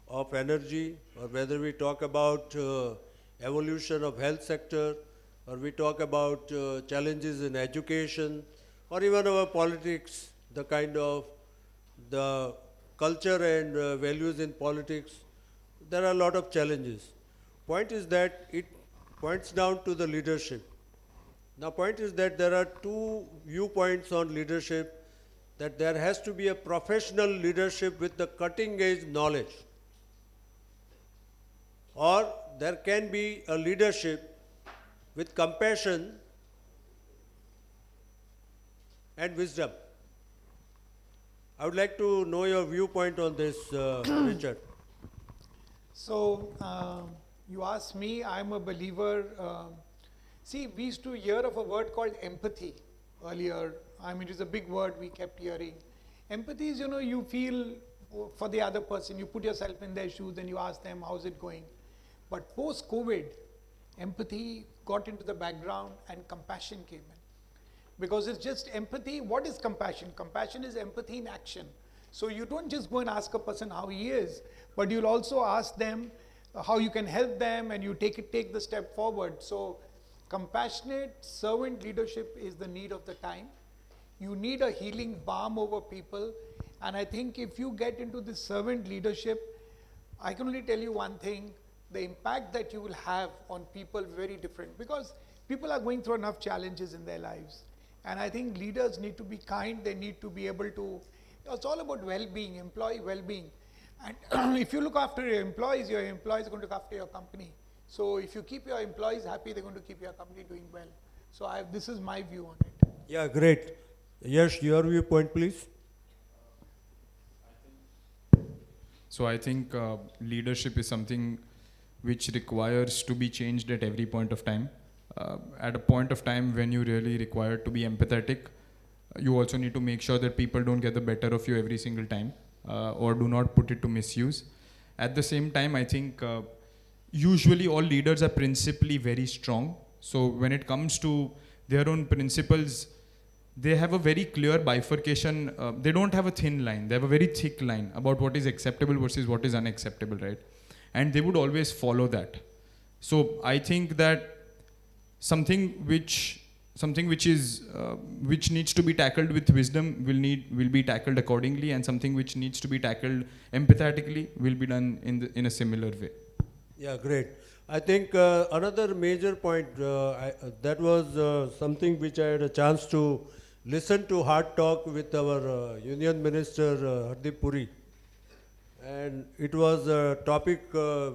of energy, or whether we talk about evolution of health sector, or we talk about challenges in education, or even our politics, the kind of the culture and values in politics. There are a lot of challenges. Point is that it points down to the leadership. Now, point is that there are two viewpoints on leadership, that there has to be a professional leadership with the cutting edge knowledge, or there can be a leadership with compassion and wisdom. I would like to know your viewpoint on this, Richard. So, you ask me, I'm a believer. See, we used to hear of a word called empathy earlier. I mean, it's a big word we kept hearing. Empathy is, you feel for the other person, you put yourself in their shoes and you ask them, how's it going? But post-COVID, empathy got into the background and compassion came in. Because it's just empathy. What is compassion? Compassion is empathy in action. So you don't just go and ask a person how he is, but you'll also ask them how you can help them, and you take the step forward. So compassionate servant leadership is the need of the time. You need a healing balm over people. And I think if you get into this servant leadership, I can only tell you one thing, the impact that you will have on people very different, because people are going through enough challenges in their lives. And I think leaders need to be kind, they need to be able to, it's all about well-being, employee well-being. And if you look after your employees are going to look after your company. So if you keep your employees happy, they're going to keep your company doing well. So this is my view on it. Yeah, great. Yash, your viewpoint, please. So I think leadership is something which requires to be changed at every point of time. At a point of time when you really require to be empathetic, you also need to make sure that people don't get the better of you every single time, or do not put it to misuse. At the same time, I think usually all leaders are principally very strong. So when it comes to their own principles, they have a very clear bifurcation. They don't have a thin line. They have a very thick line about what is acceptable versus what is unacceptable, right? And they would always follow that. So I think that something which needs to be tackled with wisdom will be tackled accordingly, and something which needs to be tackled empathetically will be done in a similar way. Yeah, great. I think another major point, that was something which I had a chance to listen to hard talk with our Union Minister Hardeep Puri. And it was a topic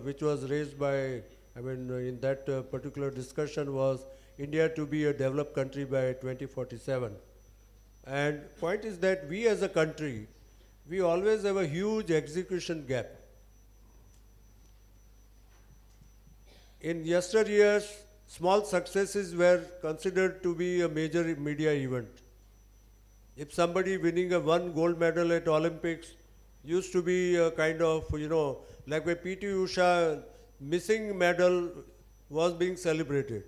which was raised by, in that particular discussion was India to be a developed country by 2047. And point is that we as a country, we always have a huge execution gap. In yesteryears, small successes were considered to be a major media event. If somebody winning a one gold medal at Olympics used to be a kind of, like when P.T. Usha missing medal was being celebrated.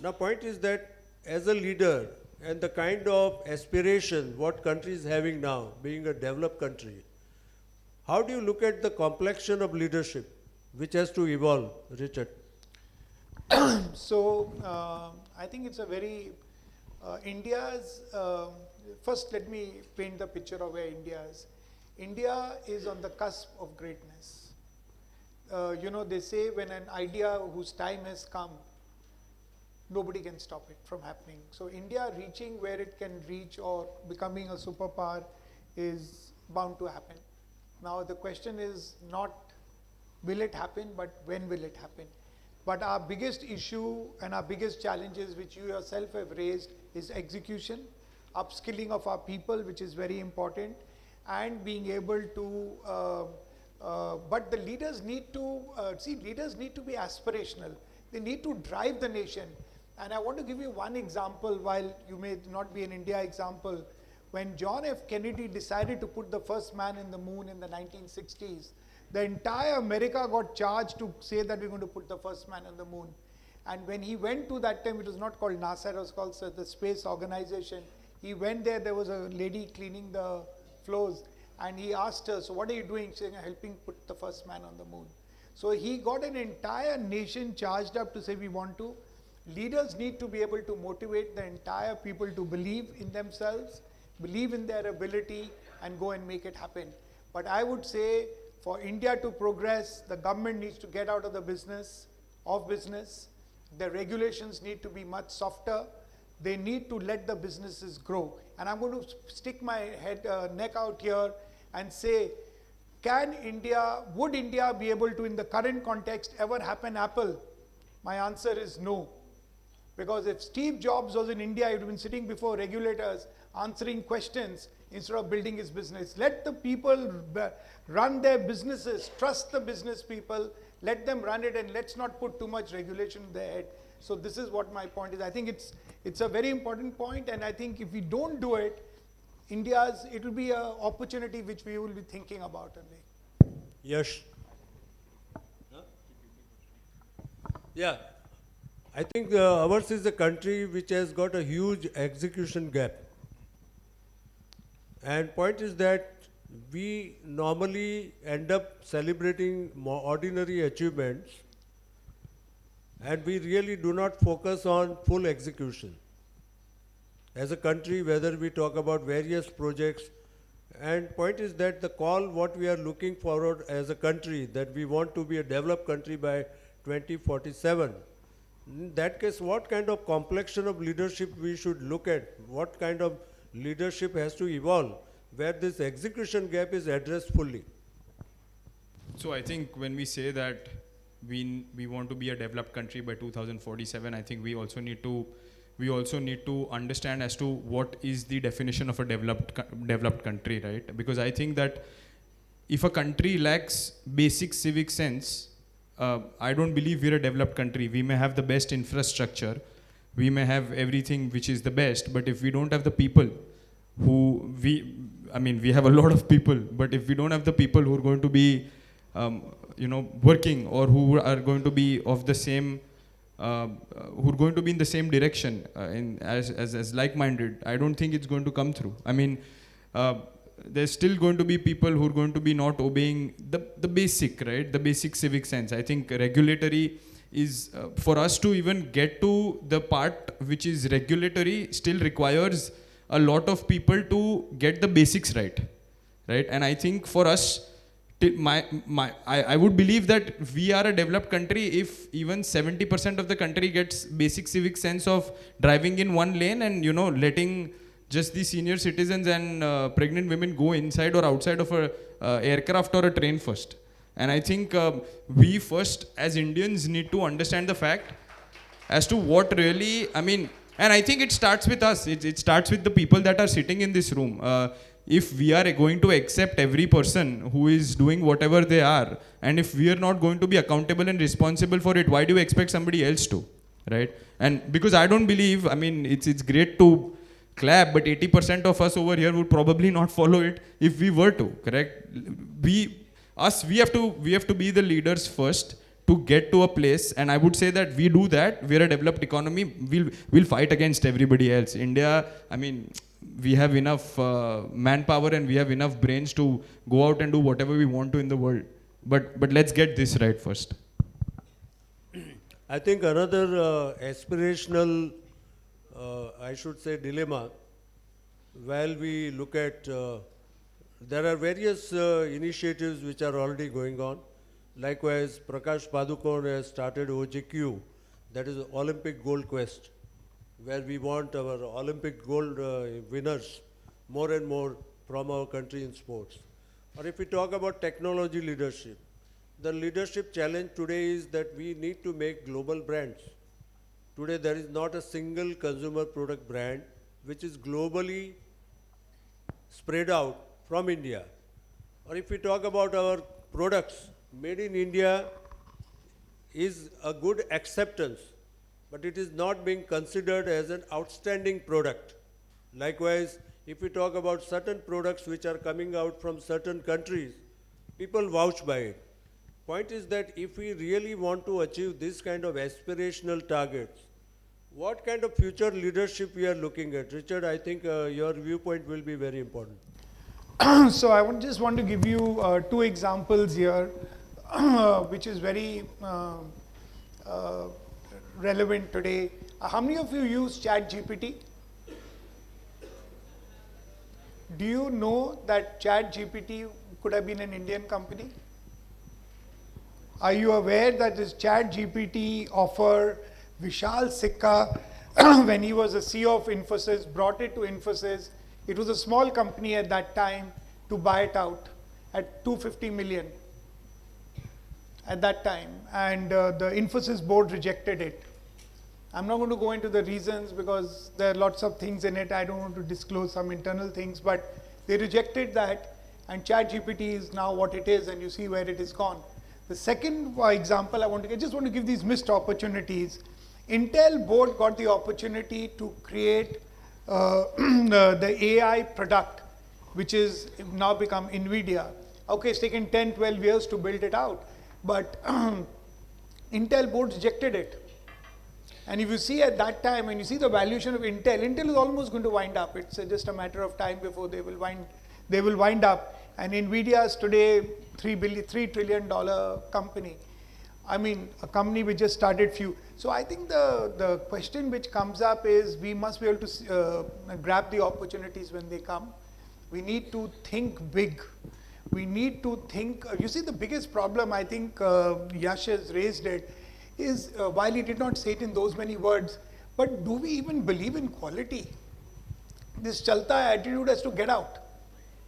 Now point is that as a leader and the kind of aspiration what country is having now, being a developed country, how do you look at the complexion of leadership which has to evolve, Richard? So I think it's a very, India's, first let me paint the picture of where India is. India is on the cusp of greatness. They say when an idea whose time has come, nobody can stop it from happening. So India reaching where it can reach or becoming a superpower is bound to happen. Now the question is not will it happen, but when will it happen? But our biggest issue and our biggest challenges, which you yourself have raised, is execution, upskilling of our people, which is very important, and being able to, but the leaders need to, leaders need to be aspirational. They need to drive the nation. And I want to give you one example, while you may not be an India example. When John F. Kennedy decided to put the first man in the moon in the 1960s, the entire America got charged to say that we're going to put the first man on the moon. And when he went to that time, it was not called NASA, it was called the Space Organization. He went there was a lady cleaning the floors, and he asked her, so what are you doing? She said, helping put the first man on the moon. So he got an entire nation charged up to say we want to. Leaders need to be able to motivate the entire people to believe in themselves, believe in their ability, and go and make it happen. But I would say for India to progress, the government needs to get out of the business of business. The regulations need to be much softer. They need to let the businesses grow. And I'm going to stick my neck out here and say, would India be able to, in the current context, ever happen Apple? My answer is no. Because if Steve Jobs was in India, he would have been sitting before regulators, answering questions instead of building his business. Let the people run their businesses, trust the business people, let them run it, and let's not put too much regulation in their head. So this is what my point is. I think it's a very important point, and I think if we don't do it, it will be an opportunity which we will be thinking about only. Yash. Yeah, I think ours is a country which has got a huge execution gap. And point is that we normally end up celebrating more ordinary achievements, and we really do not focus on full execution. As a country, whether we talk about various projects, and point is that the call what we are looking forward as a country, that we want to be a developed country by 2047. In that case, what kind of complexion of leadership we should look at? What kind of leadership has to evolve where this execution gap is addressed fully? So I think when we say that we want to be a developed country by 2047, I think we also need to understand as to what is the definition of a developed country, right? Because I think that if a country lacks basic civic sense, I don't believe we're a developed country. We may have the best infrastructure, we may have everything which is the best, but if we don't have the people we have a lot of people, but if we don't have the people who are going to be working, or who are going to be of the same who are going to be in the same direction as like-minded, I don't think it's going to come through. There's still going to be people who are going to be not obeying the basic, right? The basic civic sense. I think regulatory is, for us to even get to the part which is regulatory, still requires a lot of people to get the basics right? And I think for us, I would believe that we are a developed country if even 70% of the country gets basic civic sense of driving in one lane and letting just the senior citizens and pregnant women go inside or outside of a aircraft or a train first. And I think we first as Indians need to understand the fact as to what really, and I think it starts with us. It starts with the people that are sitting in this room. If we are going to accept every person who is doing whatever they are, and if we are not going to be accountable and responsible for it, why do you expect somebody else to, right? And because I don't believe, it's great to clap, but 80% of us over here would probably not follow it if we were to, correct? We have to be the leaders first to get to a place, and I would say that we do that. We're a developed economy. We'll fight against everybody else. India, we have enough manpower and we have enough brains to go out and do whatever we want to in the world. But let's get this right first. I think another aspirational, I should say, dilemma, while we look at, there are various initiatives which are already going on. Likewise, Prakash Padukone has started OJQ, that is Olympic Gold Quest, where we want our Olympic gold winners more and more from our country in sports. Or if we talk about technology leadership, the leadership challenge today is that we need to make global brands. Today there is not a single consumer product brand which is globally spread out from India. Or if we talk about our products, made in India is a good acceptance, but it is not being considered as an outstanding product. Likewise, if we talk about certain products which are coming out from certain countries, people vouch by it. Point is that if we really want to achieve this kind of aspirational targets, what kind of future leadership we are looking at? Richard, I think your viewpoint will be very important. So I just want to give you two examples here, which is very relevant today. How many of you use ChatGPT? Do you know that ChatGPT could have been an Indian company? Are you aware that this ChatGPT offer Vishal Sikka, when he was the CEO of Infosys, brought it to Infosys? It was a small company at that time to buy it out at 250 million at that time, and the Infosys board rejected it. I'm not going to go into the reasons because there are lots of things in it. I don't want to disclose some internal things, but They rejected that, and ChatGPT is now what it is, and you see where it is gone. The second example I just want to give these missed opportunities. Intel board got the opportunity to create the AI product, which is now become NVIDIA. Okay, it's taken 10, 12 years to build it out, but Intel board rejected it. And if you see at that time, when you see the valuation of Intel, Intel is almost going to wind up. It's just a matter of time before they will wind up. And NVIDIA is today $3 trillion company. I mean, a company which just started few. So I think the question which comes up is we must be able to grab the opportunities when they come. We need to think big. We need to think, you see the biggest problem, I think Yash has raised it, is while he did not say it in those many words, but do we even believe in quality? This chalta attitude has to get out.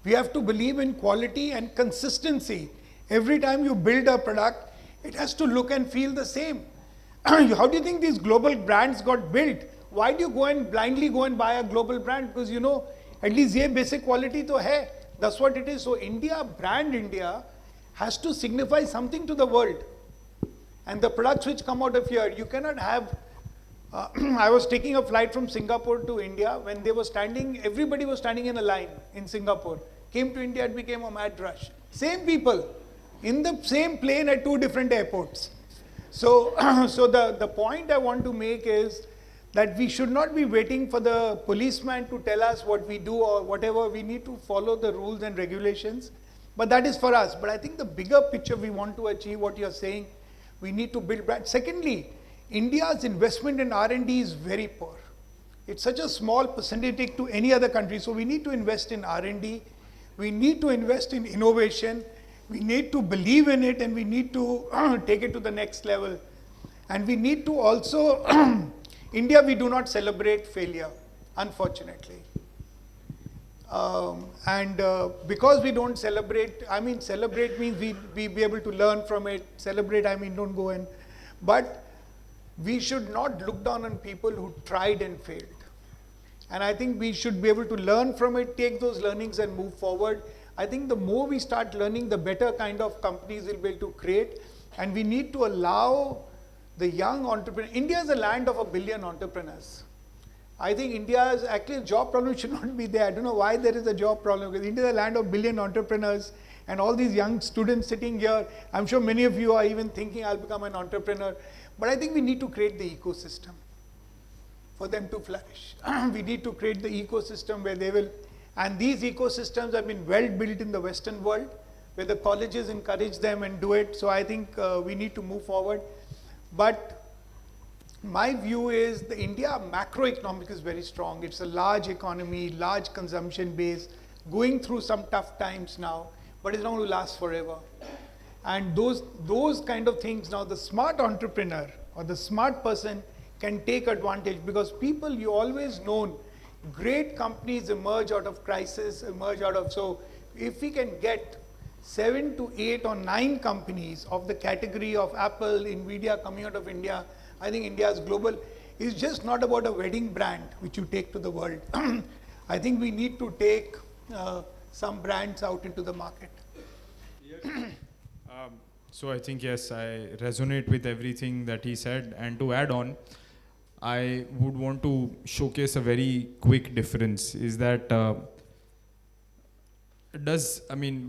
We have to believe in quality and consistency. Every time you build a product, it has to look and feel the same. How do you think these global brands got built? Why do you go and blindly go and buy a global brand? Because you know, at least ye basic quality to hai. That's what it is. So India, brand India, has to signify something to the world. And the products which come out of here, you cannot have. I was taking a flight from Singapore to India. When they were standing, everybody was standing in a line in Singapore. Came to India, it became a mad rush. Same people, in the same plane at two different airports. So, the point I want to make is that we should not be waiting for the policeman to tell us what we do or whatever. We need to follow the rules and regulations. But that is for us. But I think the bigger picture we want to achieve, what you're saying, we need to build brands. Secondly, India's investment in R&D is very poor. It's such a small percentage to any other country. So we need to invest in R&D. We need to invest in innovation. We need to believe in it, and we need to take it to the next level. And we need to also, India, we do not celebrate failure, unfortunately. Because we don't celebrate, I mean, celebrate means we be able to learn from it. Celebrate, I mean, don't go in. But we should not look down on people who tried and failed. And I think we should be able to learn from it, take those learnings and move forward. I think the more we start learning, the better kind of companies we'll be able to create. And we need to allow the young entrepreneurs. India is a land of 1 billion entrepreneurs. I think India's actually job problem should not be there. I don't know why there is a job problem, because India is a land of 1 billion entrepreneurs, and all these young students sitting here, I'm sure many of you are even thinking I'll become an entrepreneur. But I think we need to create the ecosystem for them to flourish. We need to create the ecosystem where they will, and these ecosystems have been well built in the Western world, where the colleges encourage them and do it. So I think we need to move forward. But my view is the India macroeconomic is very strong. It's a large economy, large consumption base, going through some tough times now, but it's not going to last forever. And those kind of things, now the smart entrepreneur or the smart person can take advantage, because people, you always known, great companies emerge out of crisis, so if we can get 7 to 8 or 9 companies of the category of Apple, NVIDIA coming out of India, I think India's global is just not about a wedding brand which you take to the world. I think we need to take some brands out into the market. So I think, yes, I resonate with everything that he said. And to add on, I would want to showcase a very quick difference, is that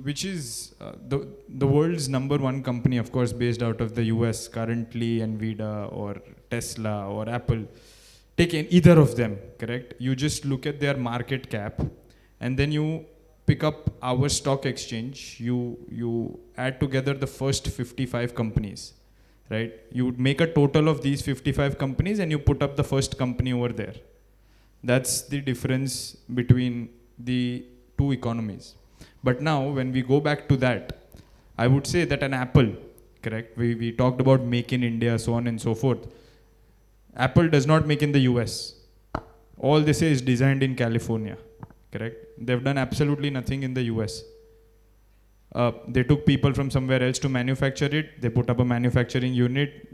which is the world's #1 company, of course, based out of the US currently, NVIDIA or Tesla or Apple. Take either of them, correct? You just look at their market cap, and then you pick up our stock exchange, you add together the first 55 companies, right? You would make a total of these 55 companies and you put up the first company over there. That's the difference between the two economies. But now, when we go back to that, I would say that an Apple, correct? We talked about make in India, so on and so forth. Apple does not make in the US. All they say is designed in California, correct? They've done absolutely nothing in the US. They took people from somewhere else to manufacture it. They put up a manufacturing unit.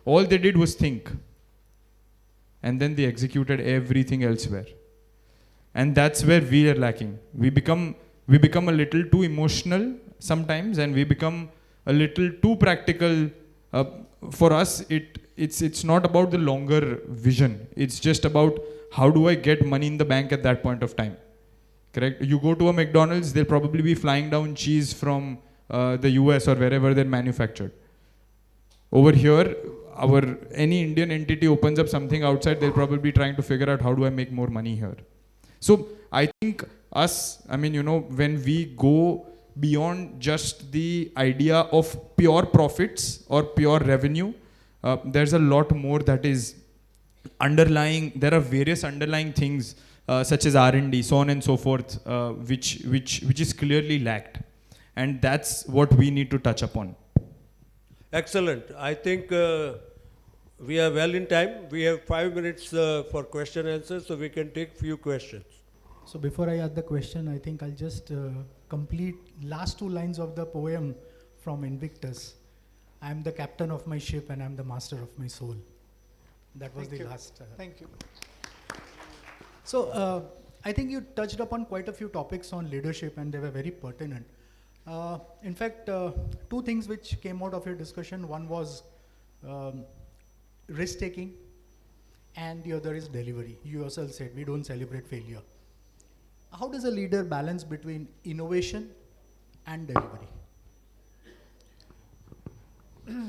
All they did was think. And then they executed everything elsewhere. And that's where we are lacking. We become a little too emotional sometimes, and we become a little too practical. For us, it's not about the longer vision. It's just about how do I get money in the bank at that point of time. Correct? You go to a McDonald's, they'll probably be flying down cheese from the US or wherever they're manufactured. Over here, any Indian entity opens up something outside, they're probably trying to figure out how do I make more money here. So I think when we go beyond just the idea of pure profits or pure revenue, there's a lot more that is underlying. There are various underlying things such as R&D, so on and so forth, which is clearly lacked. And that's what we need to touch upon. Excellent. I think we are well in time. We have 5 minutes for question and answer, so we can take few questions. So before I ask the question, I think I'll just complete last 2 lines of the poem from Invictus. I am the captain of my ship and I am the master of my soul. That was the last. Thank you. So I think you touched upon quite a few topics on leadership and they were very pertinent. In fact, 2 things which came out of your discussion, one was risk-taking and the other is delivery. You yourself said we don't celebrate failure. How does a leader balance between innovation and delivery?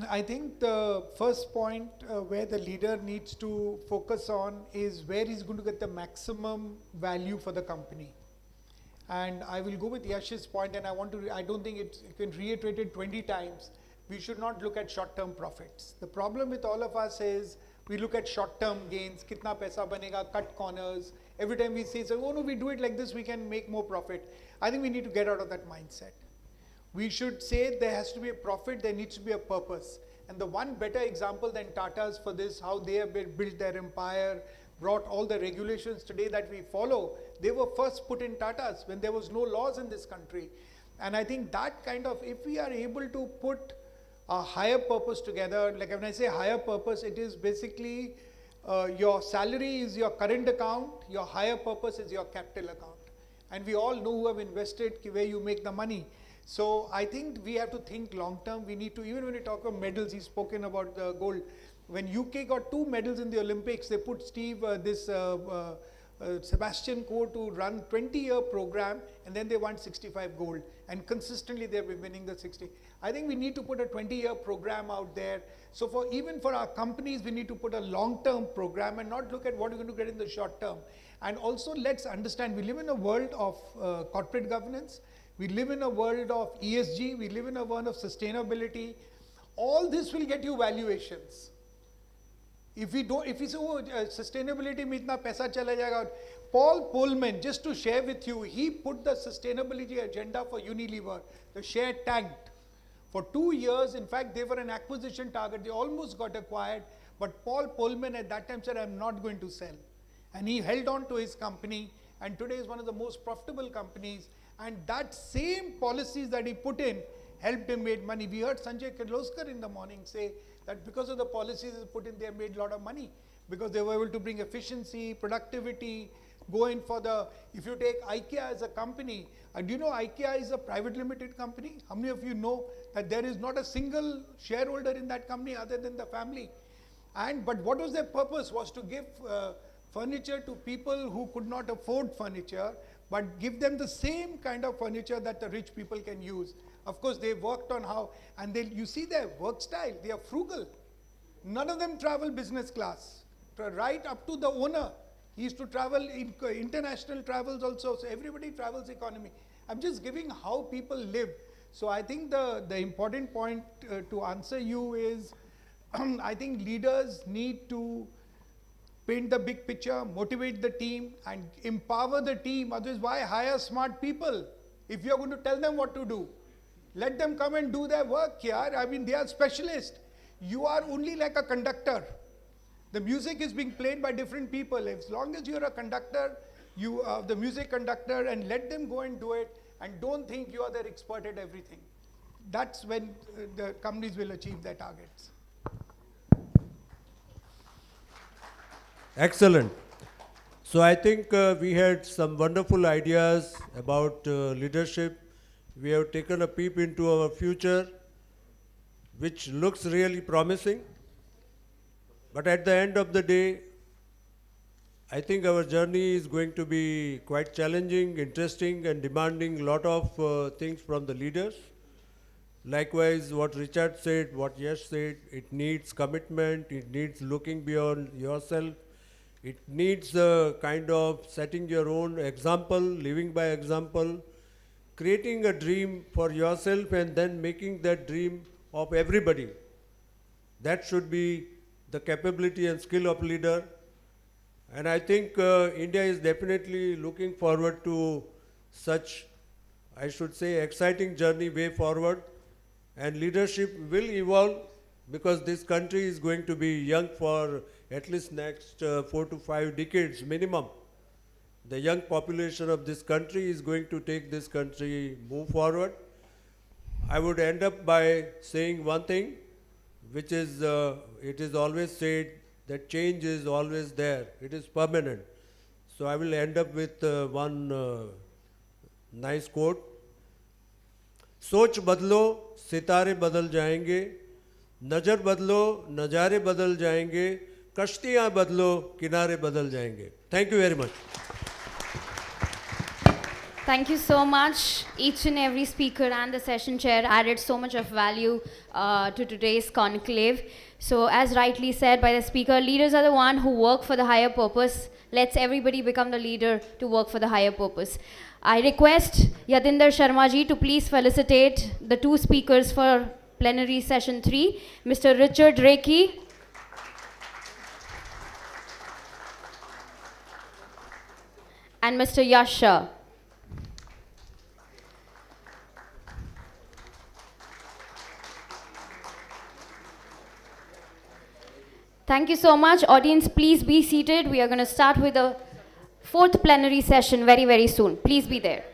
I think the first point where the leader needs to focus on is where he's going to get the maximum value for the company. And I will go with Yash's point, and I don't think you can reiterate it 20 times. We should not look at short-term profits. The problem with all of us is we look at short-term gains, kitna paisa banega, cut corners. Every time we say, oh no, we do it like this, we can make more profit. I think we need to get out of that mindset. We should say there has to be a profit, there needs to be a purpose. And the one better example than Tata's for this, how they have built their empire, brought all the regulations today that we follow, they were first put in Tata's when there was no laws in this country. And I think that kind of, if we are able to put a higher purpose together, like when I say higher purpose, it is basically your salary is your current account, your higher purpose is your capital account. And we all know who have invested, where you make the money. So I think we have to think long term. We need to, even when we talk of medals, he's spoken about the gold. When UK got 2 medals in the Olympics, they put Sebastian Coe to run 20-year program, and then they won 65 gold. And consistently they've been winning the 60. I think we need to put a 20-year program out there. So even for our companies, we need to put a long-term program and not look at what we're going to get in the short term. And also let's understand, we live in a world of corporate governance. We live in a world of ESG. We live in a world of sustainability. All this will get you valuations. If we say, oh, sustainability mein itna paisa chala jayega. Paul Pullman, just to share with you, he put the sustainability agenda for Unilever. The share tanked. For 2 years, in fact, they were an acquisition target. They almost got acquired. But Paul Pullman at that time said, I'm not going to sell. And he held on to his company. And today is one of the most profitable companies. And that same policies that he put in helped him make money. We heard Sanjay Kirloskar in the morning say that because of the policies he put in, they made a lot of money because they were able to bring efficiency, productivity, go in for if you take IKEA as a company, do you know IKEA is a private limited company? How many of you know that there is not a single shareholder in that company other than the family? But what was their purpose? Was to give furniture to people who could not afford furniture, but give them the same kind of furniture that the rich people can use. Of course, they worked on how, and you see their work style, they are frugal. None of them travel business class, right up to the owner. He used to travel in international travels also, so everybody travels economy. I'm just giving how people live. So I think the important point to answer you is, I think leaders need to paint the big picture, motivate the team and empower the team. Otherwise, why hire smart people if you're going to tell them what to do? Let them come and do their work here. I mean, they are specialists. You are only like a conductor. The music is being played by different people. As long as you're a conductor, you are the music conductor, and let them go and do it, and don't think you are their expert at everything. That's when the companies will achieve their targets. Excellent. So I think we had some wonderful ideas about leadership. We have taken a peep into our future, which looks really promising. But at the end of the day, I think our journey is going to be quite challenging, interesting, and demanding a lot of things from the leaders. Likewise, what Richard said, what Yash said, it needs commitment, it needs looking beyond yourself, it needs a kind of setting your own example, living by example, creating a dream for yourself and then making that dream of everybody. That should be the capability and skill of leader. And I think India is definitely looking forward to such, I should say, exciting journey way forward. And leadership will evolve because this country is going to be young for at least next 4 to 5 decades minimum. The young population of this country is going to take this country move forward. I would end up by saying one thing, which is, it is always said that change is always there. It is permanent. So I will end up with one nice quote. सोच बदलो सितारे बदल जाएंगे, नजर बदलो नजारे बदल जाएंगे, कश्तियां बदलो किनारे बदल जाएंगे. Thank you very much. Thank you so much. Each and every speaker and the session chair added so much of value to today's conclave. So as rightly said by the speaker, leaders are the one who work for the higher purpose. Let's everybody become the leader to work for the higher purpose. I request Yatindra Sharma ji to please felicitate the two speakers for plenary session 3, Mr. Richard Rekhy and Mr. Yash Shah. Thank you so much. Audience, please be seated. We are going to start with the 4th plenary session very, very soon. Please be there.